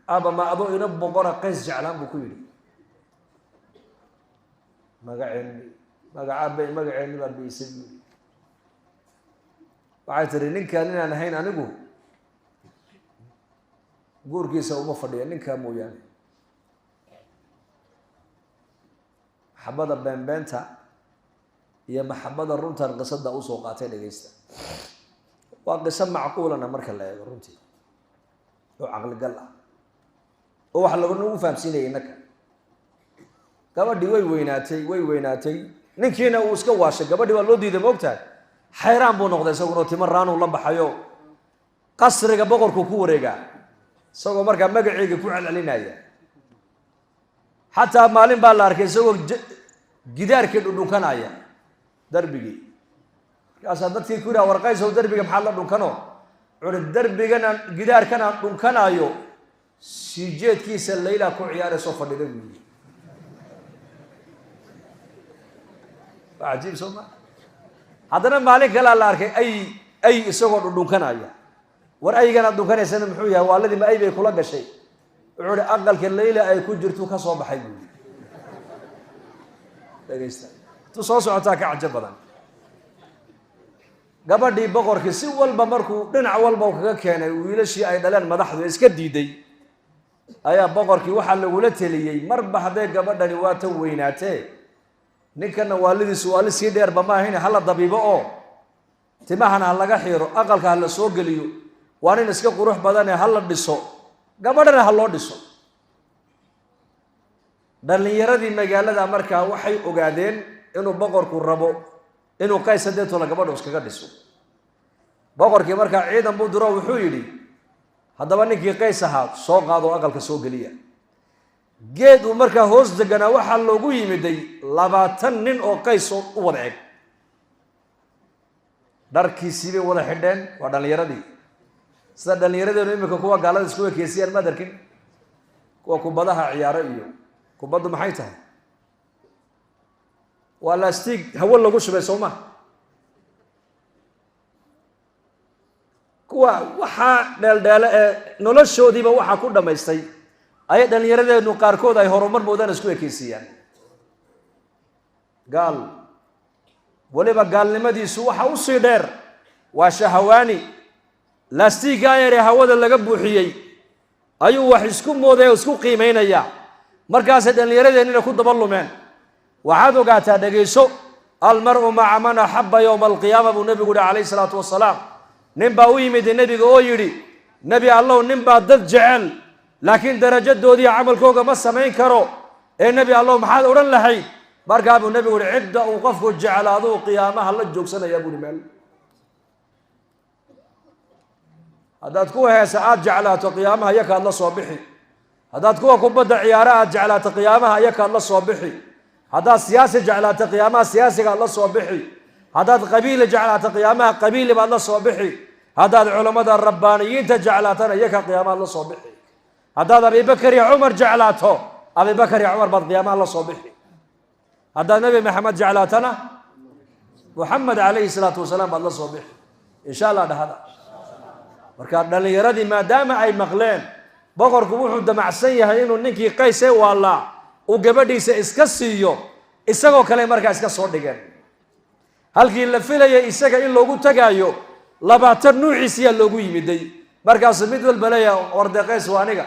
أبا ما أبو ينبو برا قيس جعلان بكويري مقعين ما بيسمي وعيتري ننكا لنا نهين أنقو قور كيسا ومفرديا ننكا مو يعني محبة بنتا هي محبة الرنتا القصد أوسو قاتل جيستا وقسم معقول أنا مركل لا الرنتي وعقل قلة هو حلو إنه فهم سيني إنك كما دي ويناتي نكينا وسكوا واشة كما دي والله دي دموقتها حيران بو نقطة سووا تمران والله بحيو قصر بقر كوكوريجا سووا مركب مقعد كوعل علينا حتى مالين بالارك سووا جدار كده دكان آية دربي كأسادتي كورا ورقاي سو دربي محل دكانه عند الدربي كنا جدار كنا دكان آيو سجيت كيس الليلة كوعيار صفر دربي عجيب سوما هذا مالك قال لارك أي سووا دكان آية ورأي كنا دكان سنة محوية والذي ما أي بيكولا شيء عند أقل كالليلة أي كجرتو كصوب حيو تصوص عتاك عجبا gabadhii boqorkii si walba markuu dhinac walba uu kaga keenay wiilashii ay dhaleen madaxdu iska diiday ayaa boqorkii waxa lagu la taliyay marba haday gabadhani waa tan weynaatee ninkana waalidiisu waa si dheer ba ma ahayn hal dabiibo oo timahana laga xiro aqalka la soo galiyo waa in iska qurux badan ee hal dhiso gabadhana hal loo dhiso dhalinyaradii magaalada markaa waxay ogaadeen inuu boqorku rabo inuu qays hadeeto la gabadho iskaga dhiso boqorkii markaa ciidan buu diro wuxuu yiri hadaba ninkii qays ahaa soo qaado aqalka soo galiya geed uu markaa hoos deganaa waxaa loogu yimiday 20 nin oo qays u wada eg dharkiisii bay wada xidheen waa dhalinyaradii sida dhalinyaradeennu imika kuwa gaalada isku ekeysiyaan madarkin kuwa kubadaha ciyaaro iyo kubaddu maxay tahay waa laastig hawo lagu shubay soo ma kuwa waxaa dheeldheele ee noloshoodiiba waxaa ku dhammaystay ay dhalinyaradeennu qaarkood ay horumar moodaan isku ekeysiyaan gaal waliba gaalnimadiisu waxa u sii dheer waa shahawaani laastiga yar ee hawada laga buuxiyey ayuu wax isku mooday oo isku qiimeynaya markaas dhalinyaradeenna ku daba lumeen waxaad ogaataa dhageyso almar'u ma'a man ahabba yawm alqiyaamah buu nabigu alayhi salaatu wasalaam nin baa u yimid nabiga oo yiri nabi allah nin baa dad jecel laakiin darajadoodii amalkooga ma sameyn karo ee nabi allah maxaad oran lahayd markaa buu nabigu cidda uu qofku jecelaado qiyaamaha la joogsanaya buu meel hadaad ku heesa aad jeclaato qiyaamaha yakaad la soo bixi hadaad kuwa kubadda ciyaara aad jeclaato qiyaamaha yakaad la soo bixi hadaad siyaasi jeclaato qiyaamaha siyaasiga la soo bixi hadaad qabiil jeclaato qiyaamaha qabiil baad la soo bixi hadaad culimada rabbaaniyiinta jeclaatana yaka qiyaamaha la soo bixi hadaad Abi Bakr iyo Umar jeclaato Abi Bakr iyo Umar baad qiyaamaha la soo bixi hadaad Nabi Muhammad jeclaatana Muhammad alayhi salatu wasalaam baad la soo bixi insha Allah dhahada marka dhalinyaradii maadaama ay maqleen boqorku wuxuu damacsan yahay inuu ninkii qays ee waalaa uu gabadhiisa iska siiyo isagoo kale markaa iska soo dhigeen halkii la filayay isaga in loogu tagaayo 20 nuuciisiya loogu yimiday markaas mid walba leeyahay orda qays waa aniga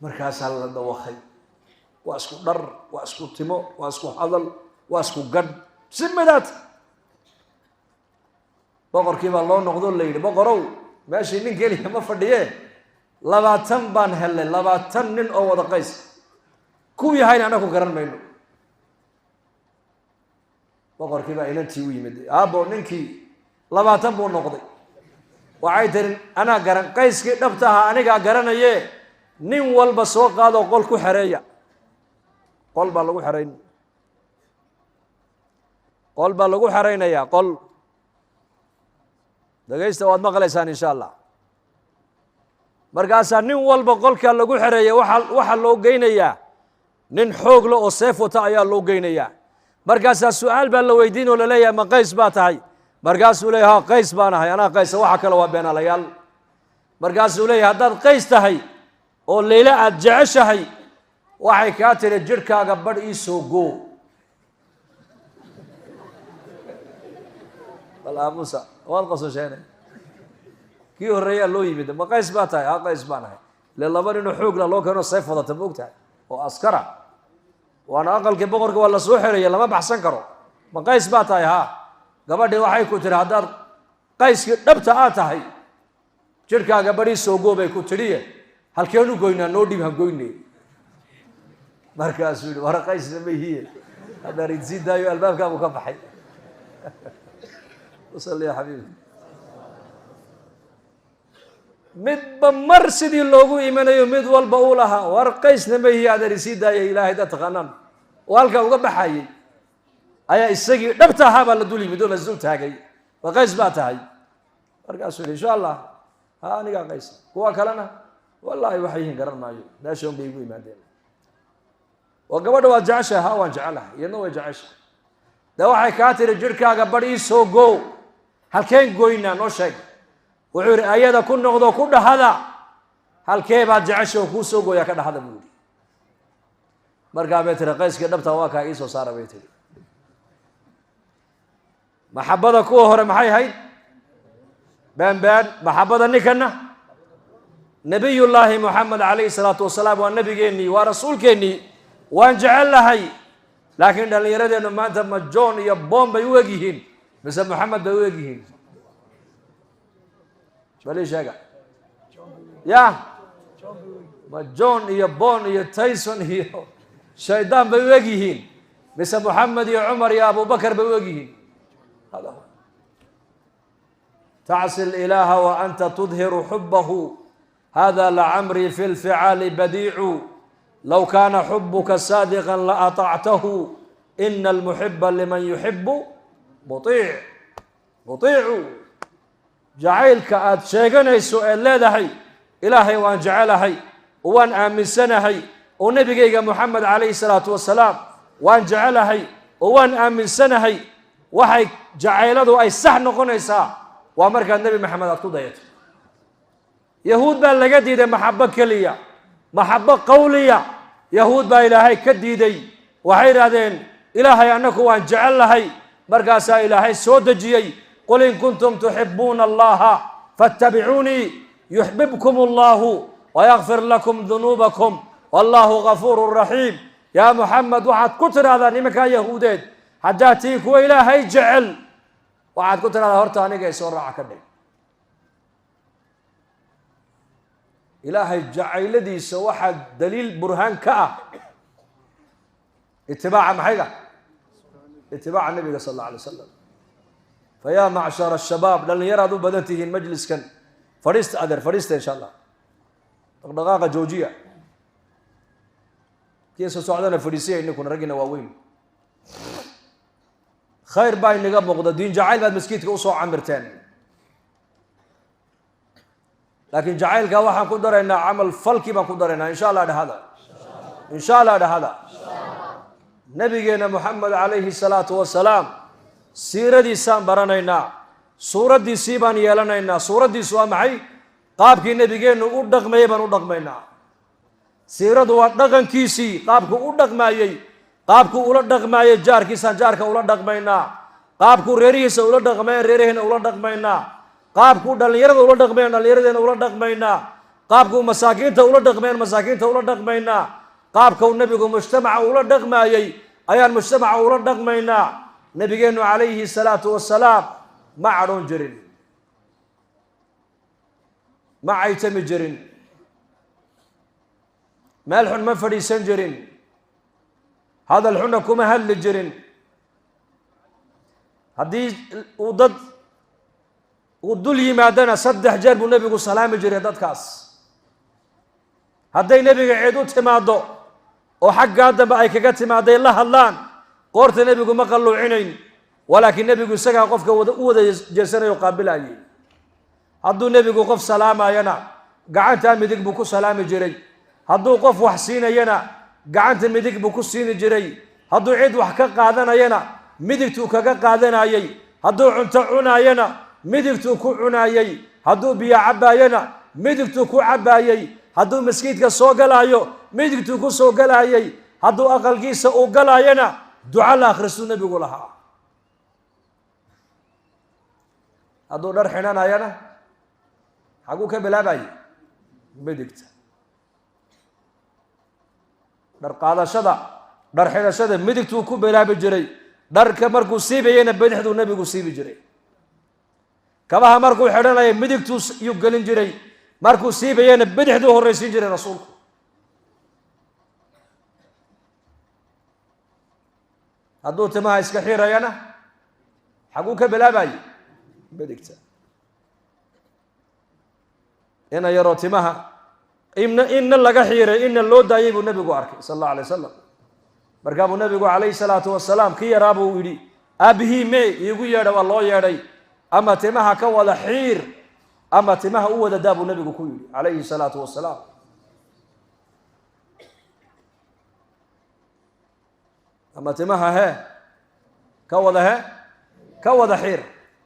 markaas la dawaqay waa isku dhar waa isku timo waa isku hadal waa isku gad simadaad boqorkii baa loo noqdo leeyay boqorow meeshii nin kaliya ma fadhiye 20 baan helay 20 nin oo wada qays ku yahay anagu garan mayno boqorkii baa inantii u yimid aabo ninkii 20 buu noqday waxay tirin ana garan qayskii dhabtaha aniga garanaye nin walba soo qaado qol ku xareeya qol baa lagu xareyn qol baa lagu xareynaya qol dagaysta waad maqlaysaan insha Allah markaas nin walba qolka lagu xareeyay waxa loo geynayaa nin xoog leh oo seef wata ayaa loo geynayaa markaas su'aal baa la weydiin oo la leeyahay ma qays baa tahay markaas uu leeyahay qays baan ahay ana qays waxa kale waa beenaalayaal markaas uu leeyahay haddaad qays tahay oo leeyla aad jeceshahay waxay ka tiri jirkaaga badh ii soo goo bal Musa waad qososheena kii horeeya loo yimid ma qays baa tahay qays baan ahay le laba nin xoog la loo keeno sayf wadata moogtahay oo askara waana aqalkii boqorka waa la soo xereeyay lama baxsan karo ma qays baa tahay gabadhii waxay ku tiri haddaad qayskii dhabta aad tahay jirkaaga badh ii soo goo bay ku tiriye halkeenu goynaa noo dhib han goynay markaas uu war qaysna ma yihiin hada ridsi daayo albaabka uu ka baxay وصل يا حبيبي mid bamar sidii loogu iimanayo mid walba uu lahaa war qaysna ma yihiin hada risiida ilaahay da taqaanaan walka uga baxayay ayaa isagii dhabta ahaa la dul yimid oo la soo taagay wa qays baa tahay markaas insha Allah aniga qays kuwa kalena wallahi waxay yihiin garan maayo meeshan bay ugu imaadeen oo gabadha waa jeceshahay waan jecelahay iyadoo way jeceshahay da waxay ka tiri jirkaaga badh ii soo goo halkeen goynaa noo sheeg wuxuu yiri ayada ku noqdo ku dhahada halkee baad jecesho ku soo gooya ka dhahada buu yiri markaa bay tiri qayskii dhabta waa ka ii soo saara bay tiri maxabada kuwa hore maxay ahayd baan maxabada ninkana nabiyullaahi muhammad alayhi salaatu wasalaam waa nabigeeni waa rasuulkeeni waan jecelahay laakiin dhalinyaradeennu maanta ma John iyo Bomb bay u egyihiin mise Muhammad bay u egyihiin bali sheega ya ma John iyo Bon iyo Tyson iyo shaydaan bay u egyihiin mise Muhammad iyo Umar iyo Abu Bakar bay u egyihiin hada تعصي الإله وأنت تظهر حبه هذا لعمري في الفعال بديع لو كان حبك صادقا لأطعته إن المحب لمن يحب مطيع مطيع جعيلك أد شيغانيسو ee leedahay ilaahay waan jecelahay waan aaminsanahay oo nabigayga Muhammad alayhi salatu wasalaam waan jecelahay oo waan aaminsanahay waxay jacayladu ay sax noqonaysaa waa marka nabi Muhammad aad ku dayato yahuud baa laga diiday maxabba kaliya maxabba qawliya yahuud baa ilaahay ka diiday waxay raadeen ilaahay anaku waan jecelahay markaas ilaahay soo dajiyay قل إن كنتم تحبون الله فاتبعوني يحببكم الله ويغفر لكم ذنوبكم والله غفور رحيم يا محمد وعد كتر هذا نمك يهودين حجاتيك وإلهي جعل وعد كتر هذا هرتاني يسور عكدي إلهي جعل الذي سوى دليل برهان كأ اتباع محيقة اتباع النبي صلى الله عليه وسلم فيا معشر الشباب لن يرادوا بدته المجلس كان فريست إن شاء الله دقاقة جوجية كيس سعودنا فريسية إنكم رجنا واوين خير باين نقاب مقدر دين جعيل بعد مسكيت كوصو عمرتين لكن جعيل كواحد قدر إن عمل فلكي ما قدر إن شاء الله هذا إن شاء الله هذا نبينا محمد عليه الصلاة والسلام سيردي سام برانينا سورة دي سيبان يلانينا سورة دي سوا معي قابك نبيجين ودق ما يبان ودق ماينا سيرد ودقن كيسي قابك ودق مايي قابك ودق مايي جار كيسان جارك ودق ماينا قابك ريريس ودق ماي ريرين ودق ماينا قابك دليرد ودق ماينا دليردين ودق ماينا قابك مساكين ودق ماينا مساكين ودق ماينا قابك النبي مجتمع ودق مايي أيان مجتمع ودق ماينا نبينا عليه الصلاة والسلام ما عرون جرين ما عيتم جرين ما الحن ما فريسان جرين هذا الحن كما هل جرين هذه وضد ودلي ما دنا صدح جرب النبي السلام جرين ضد كاس هذا النبي عيدو تمادو وحق هذا بأي كجت ما دي الله اللان قرت النبي ما قالوا عينين ولكن النبي سجى قفك وده جسنا يقابل عليه هذا النبي قف سلام ينا قعدت مديك بكو سلام جري هذا قف وحسين ينا قعدت مديك بكو سين جري هذا عيد وحكا قادنا ينا مديك توكا قادنا يي هذا عنتعنا ينا مديك توكو عنا يي هذا بيا عبا ينا مديك توكو عبا يي هذا مسكيت كسوق لا يو مديك توكو سوق لا يي هذا أقل كيس أوقلا ينا دعاء آخر السنة بيقولها هذا در حنان آيانا حقوك بلا باي بدكت در قادة شدا در حنا شدا مدكت وكو بلا بجري در كمركو سيبي ينا بدحدو النبي كو سيبي جري كما مركو حنان آيان مدكت يقلن جري مركو سيبي ينا بدحدو هو الرئيسين جري رسولك هذا تما إسكحير يانا حقوك بلا باي بدكت أنا يرى تماها إن لقى حيرة إن اللود دايب النبي قارك صلى الله عليه وسلم بركاب النبي عليه الصلاة والسلام كي يرابو يدي أبيه مي يقول يا رب الله يا ري أما تماها كولا حير أما تماها هو داب النبي كويلي عليه الصلاة والسلام أما تماها ها كوضا حير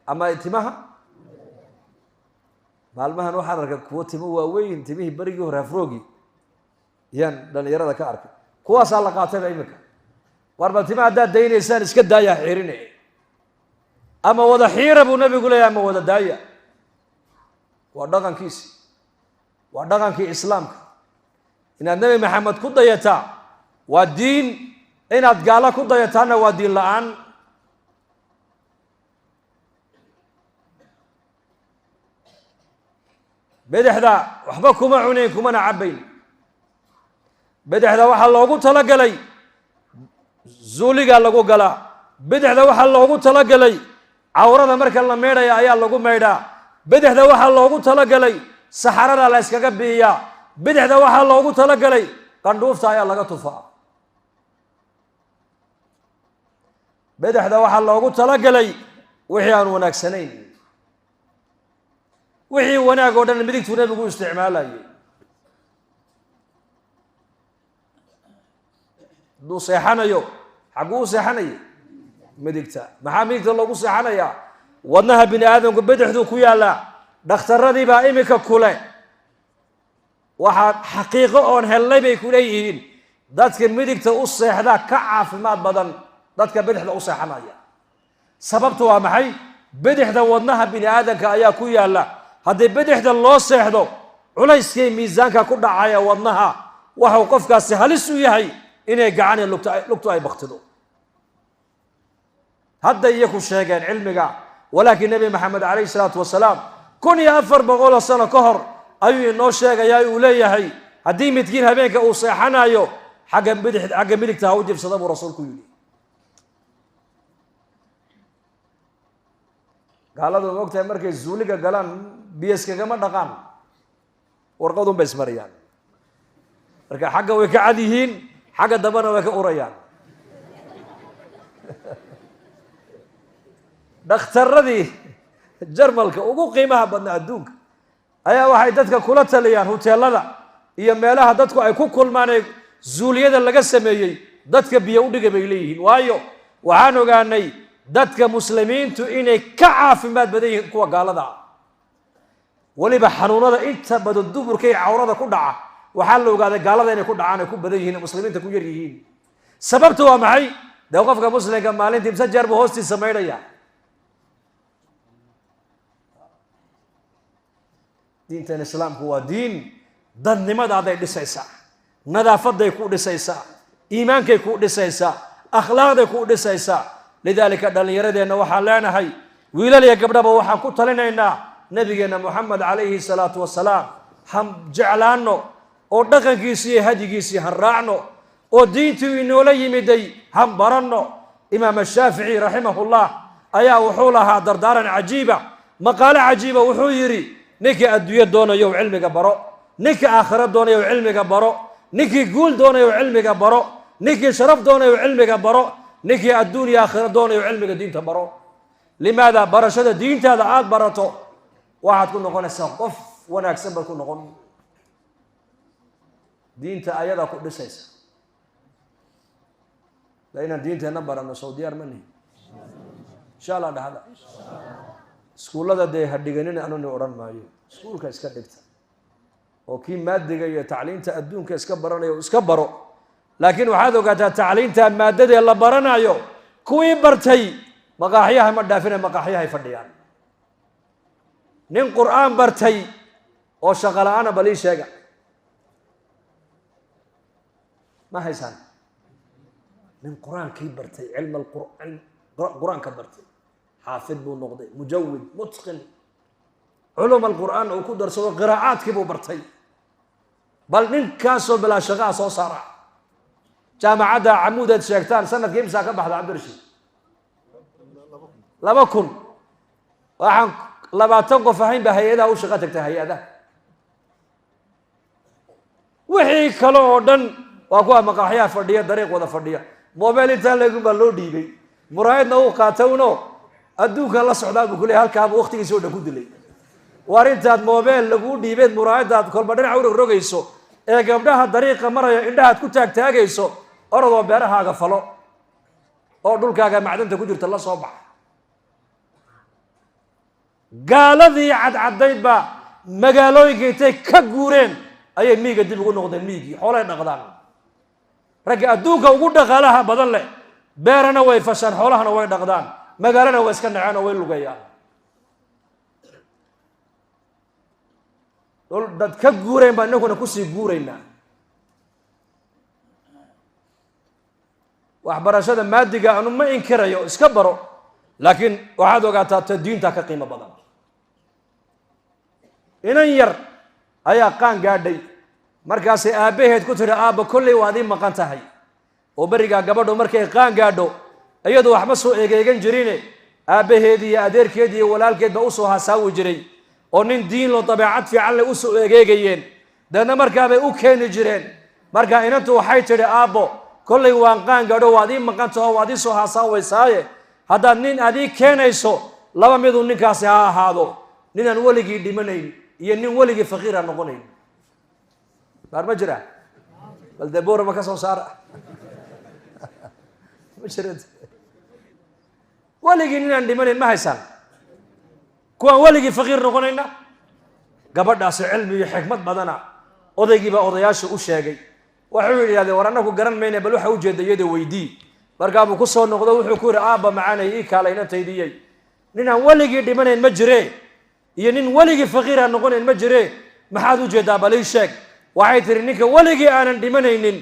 أما تماها maalmahan waxaan arkay kuwa timo waaweyn timihii barigii hore afroogi yaan dhalinyarada ka arkay kuwaasaa la qaatayba imika warba timaha haddaad daynaysaan iska daaya xiirine ama wada xiira buu nabigu leeyahay ama wada daaya waa dhaqankiisi waa dhaqankii islaamka inaad nabi maxamed ku dayataa waa diin inaad gaala ku dayataana waa diin la-aan بدحدا وحبا كما عونين كما نعبين بدحدا وحا لوغو تلقلي زولي قال لغو قلا بدحدا وحا لوغو تلقلي عورada marka la meeday ayaa lagu meedaa بدحدا وحا loogu tala galay saxarada la iskaga biiyaa bidixda waxaa loogu talagalay qandhuufta ayaa laga tufaa bidixda waxaa loogu talagalay wixii aan wanaagsanayn wixii wanaag oo dhan midigtuu nabigu isticmaalayay hadduu seexanayo xagguu u seexanayay midigta maxaa midigta loogu seexanayaa wadnaha bini aadamku bidixduu ku yaallaa dhakhtarradii baa iminka kule waxaa xaqiiqo oon hellay bay ku leeyihiin dadka midigta u seexdaa ka caafimaad badan dadka bidixda u seexanaya sababtu waa maxay bidixda wadnaha bini aadamka ayaa ku yaalla haddii bidixda loo seexdo culayskay miisaanka ku dhacaya wadnaha waxau qofkaasi halis u yahay inay gacaniya lugtu ay baktido hadda iyaku sheegeen cilmiga walaakiin nebi maxamed calayhi salaatu wasalaam 1400 sano ka hor ayuu inoo sheegayaa uu leeyahay haddii midkiin habeenka uu seexanayo xagga midigta ha u jibsada buu rasuulku yidhi gaaladu ma ogtahay markay zuuliga galaan biyaskagama dhaqaan warqadun bay ismariyaan marka xagga way ka cad yihiin xagga dambana way ka urayaan dhakhtarradii jarmalka ugu qiimaha badna adduunka ayaa waxay dadka kula taliyaan huteelada iyo meelaha dadku ay ku kulmaan ee zuuliyada laga sameeyey dadka biyo u dhiga bay leeyihiin waayo waxaan ogaanay dadka muslimiintu inay ka caafimaad badan yihiin kuwa gaalada ah weliba xanuunada inta badan duburka iyo cawrada ku dhaca waxaa la ogaaday gaalada inay ku dhacaan ay ku badan yihiin muslimiinta ku yar yihiin sababtu waa maxay dee qofka muslimka maalintii imse jeer buu hoostiisa maydhaya diintan islaamku waa diin dadnimadaday dhisaysaa nadaafaday ku dhisaysaa iimaankay ku dhisaysaa akhlaaqday ku dhisaysaa lidaalika dhallinyaradeenna waxaan leenahay wiilal iyo gabdhaba waxaan ku talinaynaa nabigeenna moxamed calayhi salaatu wasalaam han jeclaanno oo dhaqankiisii iyo hadyigiisii han raacno oo diintii inoola yimiday han baranno imaam ashaafici raximahullah ayaa wuxuu lahaa dardaaran cajiiba maqaalo cajiiba wuxuu yidhi ninkii adduunyo doonayow cilmiga baro ninkii aakhiro doonayow cilmiga baro ninkii guul doonayow cilmiga baro ninkii sharaf doonayow cilmiga baro ninkii adduun iyo aakhiro doonayow cilmiga diinta baro limaada barashada diintaada aada barato waxaad ku noqonaysaa qof wanaagsan baad ku noqon diinta ayadaa ku dhisaysa la inaan diinteenna baranno sow diyaar ma nihin insha allah dhahda iskuullada dee ha dhiganin anuni odhan maayo iskuulka iska dhigta oo kii maadiga iyo tacliinta adduunka iska baranayo iska baro laakiin waxaad ogaataa tacliinta maadadee la baranayo kuwii bartay maqaaxyaha ma dhaafine maqaaxyahay fadhiyaan nin qur'aan bartay oo shaqo la-aana balii sheega ma haysaan nin qur-aankii bartay cilm qur-aanka bartay xaafid buu noqday mujawid mutqin culum alqur'aan uu ku darsado qiraa'aadkii buu bartay bal ninkaasoo bilaa shaqaa soo saara jaamacadda camuudaad sheegtaan sanadkii imsaa ka baxda cabdirashiid 2000 waxaan 20 qof ahayn baa hay-adaha u shaqo tagtay hay-adaha wixii kale oo dhan waa kuwa maqaaxyaha fadhiya dariiq wada fadhiya mobile intaan leegun baa loo dhiibay muraayadna uu qaatowno adduunka la socdaa buu ku leeyahay halkaaba waqtigiisa oo dhan ku dilay waar intaad mobile laguu dhiibeed muraayadaad kolba dhinac u rogrogayso ee gabdhaha dariiqa maraya indhahaad ku taagtaagayso orodoo beerahaaga falo oo dhulkaaga macdanta ku jirta la soo baxa gaaladii cadcadayd baa magaalooyinka intay ka guureen ayay miyiga dib ugu noqdeen miyigii xoolay dhaqdaan ragga adduunka ugu dhaqaalaha badan leh beerana way fashaan xoolahana way dhaqdaan magaalana way iska naceen oo way lugayaan dhul dad ka guurayn baa inaguna kusii guuraynaa waxbarashada maadiga anu ma inkirayo iska baro laakiin waxaad ogaataa ta diinta ka qiimo badan inan yar ayaa qaan gaadhay markaasay aabbaheed ku tiri aabba kolley waad ii maqan tahay oo berigaa gabadhu markay qaan gaadho iyadu waxba soo egeegan jirine aabbaheed iyo adeerkeed iyo walaalkeed baa usoo hasaawi jiray oo nin diin loo dabeecad fiican leh u soo egeegayeen dadna markaa bay u keeni jireen markaa inantu waxay tidhi aabbo kollay waan qaan gadho waad ii maqan taho waad ii soo haasawaysaaye haddaad nin aad ii keenayso laba miduu ninkaasi ha ahaado ninaan weligii dhimanayn iyo nin weligii faqiira noqonayn baar ma jira bal dee boorama ka soo saara ma jira weligii ninaan dhimanayn ma haysaan kuwaan weligii faqiir noqonayna gabadhaasi cilmi iyo xikmad badana odaygii baa odayaasha u sheegay wuxuu yidhahdee war annagu garan mayne bal waxa ujeedda iyada weydii markaabuu ku soo noqdo wuxuu ku yidhi aabba macaanay ii kaalayna taydiyey ninaan weligii dhimanayn ma jire iyo nin weligii faqiira noqonayn ma jire maxaad ujeeddaa bal ii sheeg waxay tihi ninka weligii aanan dhimanaynin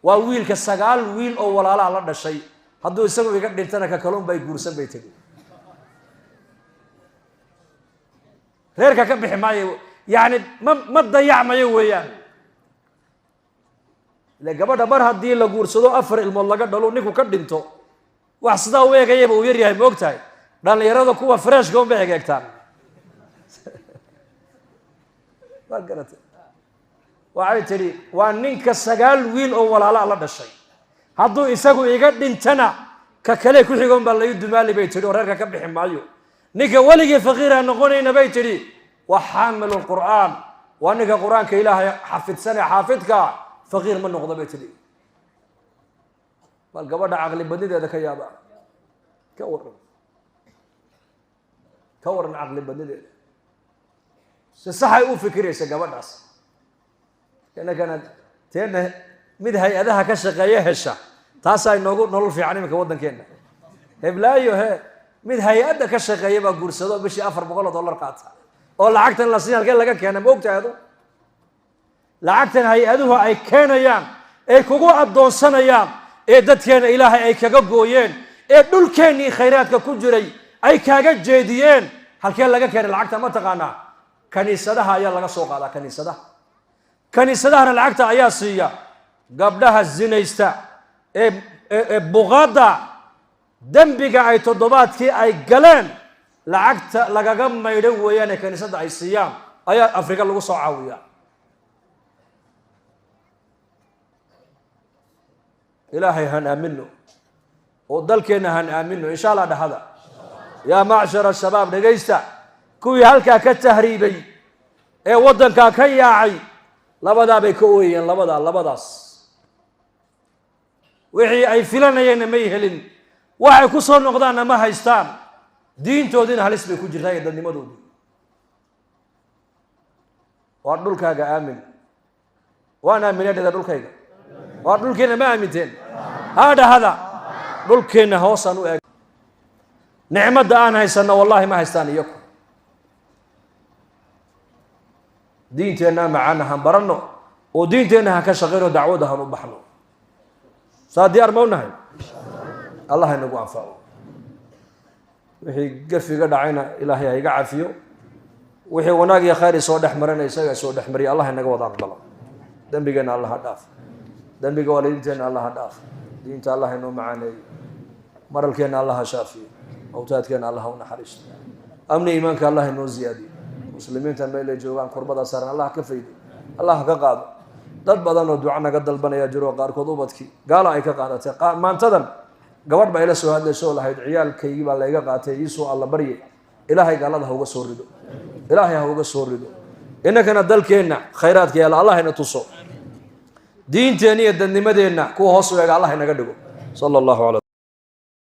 waa wiilka 9 wiil oo walaalaa la dhashay hadduu isagu iga dhintana ka kalun bay guursan bay tiri reerka ka bixi maayo yani ma dayacmayo weeyaan le gabadha mar haddii la guursado 4 ilmood laga dhalo ninku ka dhinto wax sidaa u eegayaba uu yar yahay ma ogtahay dhalinyarada kuwa freshka unbay egeegtaan waa garatay waxay tidhi waa ninka 9 wiil oo walaalaa la dhashay hadduu isagu iga dhintana ka kale ku xigoon baa lagu dumaali bay tidhi oo reerka ka bixi maayo ninka weligii faqiira noqonayna bay tidhi waa xaamilul qur'aan waa ninka qur'aanka ilaahay xafidsanee xaafidka faqiir ma noqdo bay tidhi bal gabadha caqli badnideeda ka yaaba ka waran caqli badnideeda si saxay u fikiraysa gabadhaas kana teena mid hay-adaha ka shaqeeya hesha taasaa inoogu nolol fiican iminka waddankeena heblaayo mid hay-adda ka shaqeeya baa guursado bishii $400 qaata oo lacagtan la siin halkee laga keena ma ogtahay adu lacagtan hay-aduhu ay keenayaan ee kugu addoonsanayaan ee dadkeena ilaahay ay kaga gooyeen ee dhulkeennii khayraadka ku jiray ay kaaga jeediyeen halkee laga keenay lacagta ma taqaanaa kaniisadaha ayaa laga soo qaadaa kaniisadahana lacagta ayaa siiya gabdhaha zinaysta ee buqaadda dembiga ay toddobaadkii ay galeen lacagta lagaga maydho weeyaan ee kaniisadda ay siiyaan ayaa afrika lagu soo caawiyaa ilaahay han aamino oo dalkeenna han aamino insha allah dhahada yaa macshara shabaab dhegaysta kuwii halkaa ka tahriibay ee waddankaa ka yaacay labadaa bay ka ooyeen labadaas wixii ay filanayeenna may helin waxay ku soo noqdaanna ma haystaan diintoodiina halis bay ku jirtaa iyo dadnimadoodii waa dhulkaaga aamin waan aaminay dheda dhulkayga waa dhulkeenna ma aaminteen haa dhahada dhulkeenna hoosaan u eeg nicmadda aan haysanno wallahi ma haystaan iyaku diinteenna macaana han baranno oo diinteenna han ka shaqayno dacwadda han u baxno saa diyaar ma u nahay allah inagu anfaco wixii gafiga dhacayna ilaahay ha iga cafiyo wixii wanaag iyo khayr soo dhex marana isaga soo dhex mariya allah inaga wada aqbalo dembigeenna allah ha dhaaf dembiga waalidiinteenna allah ha dhaaf diinta allah inoo macaaneeyo maralkeenna allah ha shaafiyo awtaadkeenna allah ha u naxariisto amni iimaanka allah inoo ziyaadiyo muslimiinta meel ay joogaan kurbada saaran allah ka faydo allah ka qaado dad badan oo duco naga dalbanaya jiro qaarkood ubadkii gaala ay ka qaadatay maantadan gabadh baa ila soo hadlaysoo lahayd ciyaalkaygii baa layga qaatay iisoo alla baryay ilaahay gaalada ha uga soo rido ilaahay ha uga soo rido innakana dalkeenna khayraadka yaala allah ina tuso diinteenna iyo dadnimadeenna kuwa hoos u eega allah inaga dhigo sala allahu calaa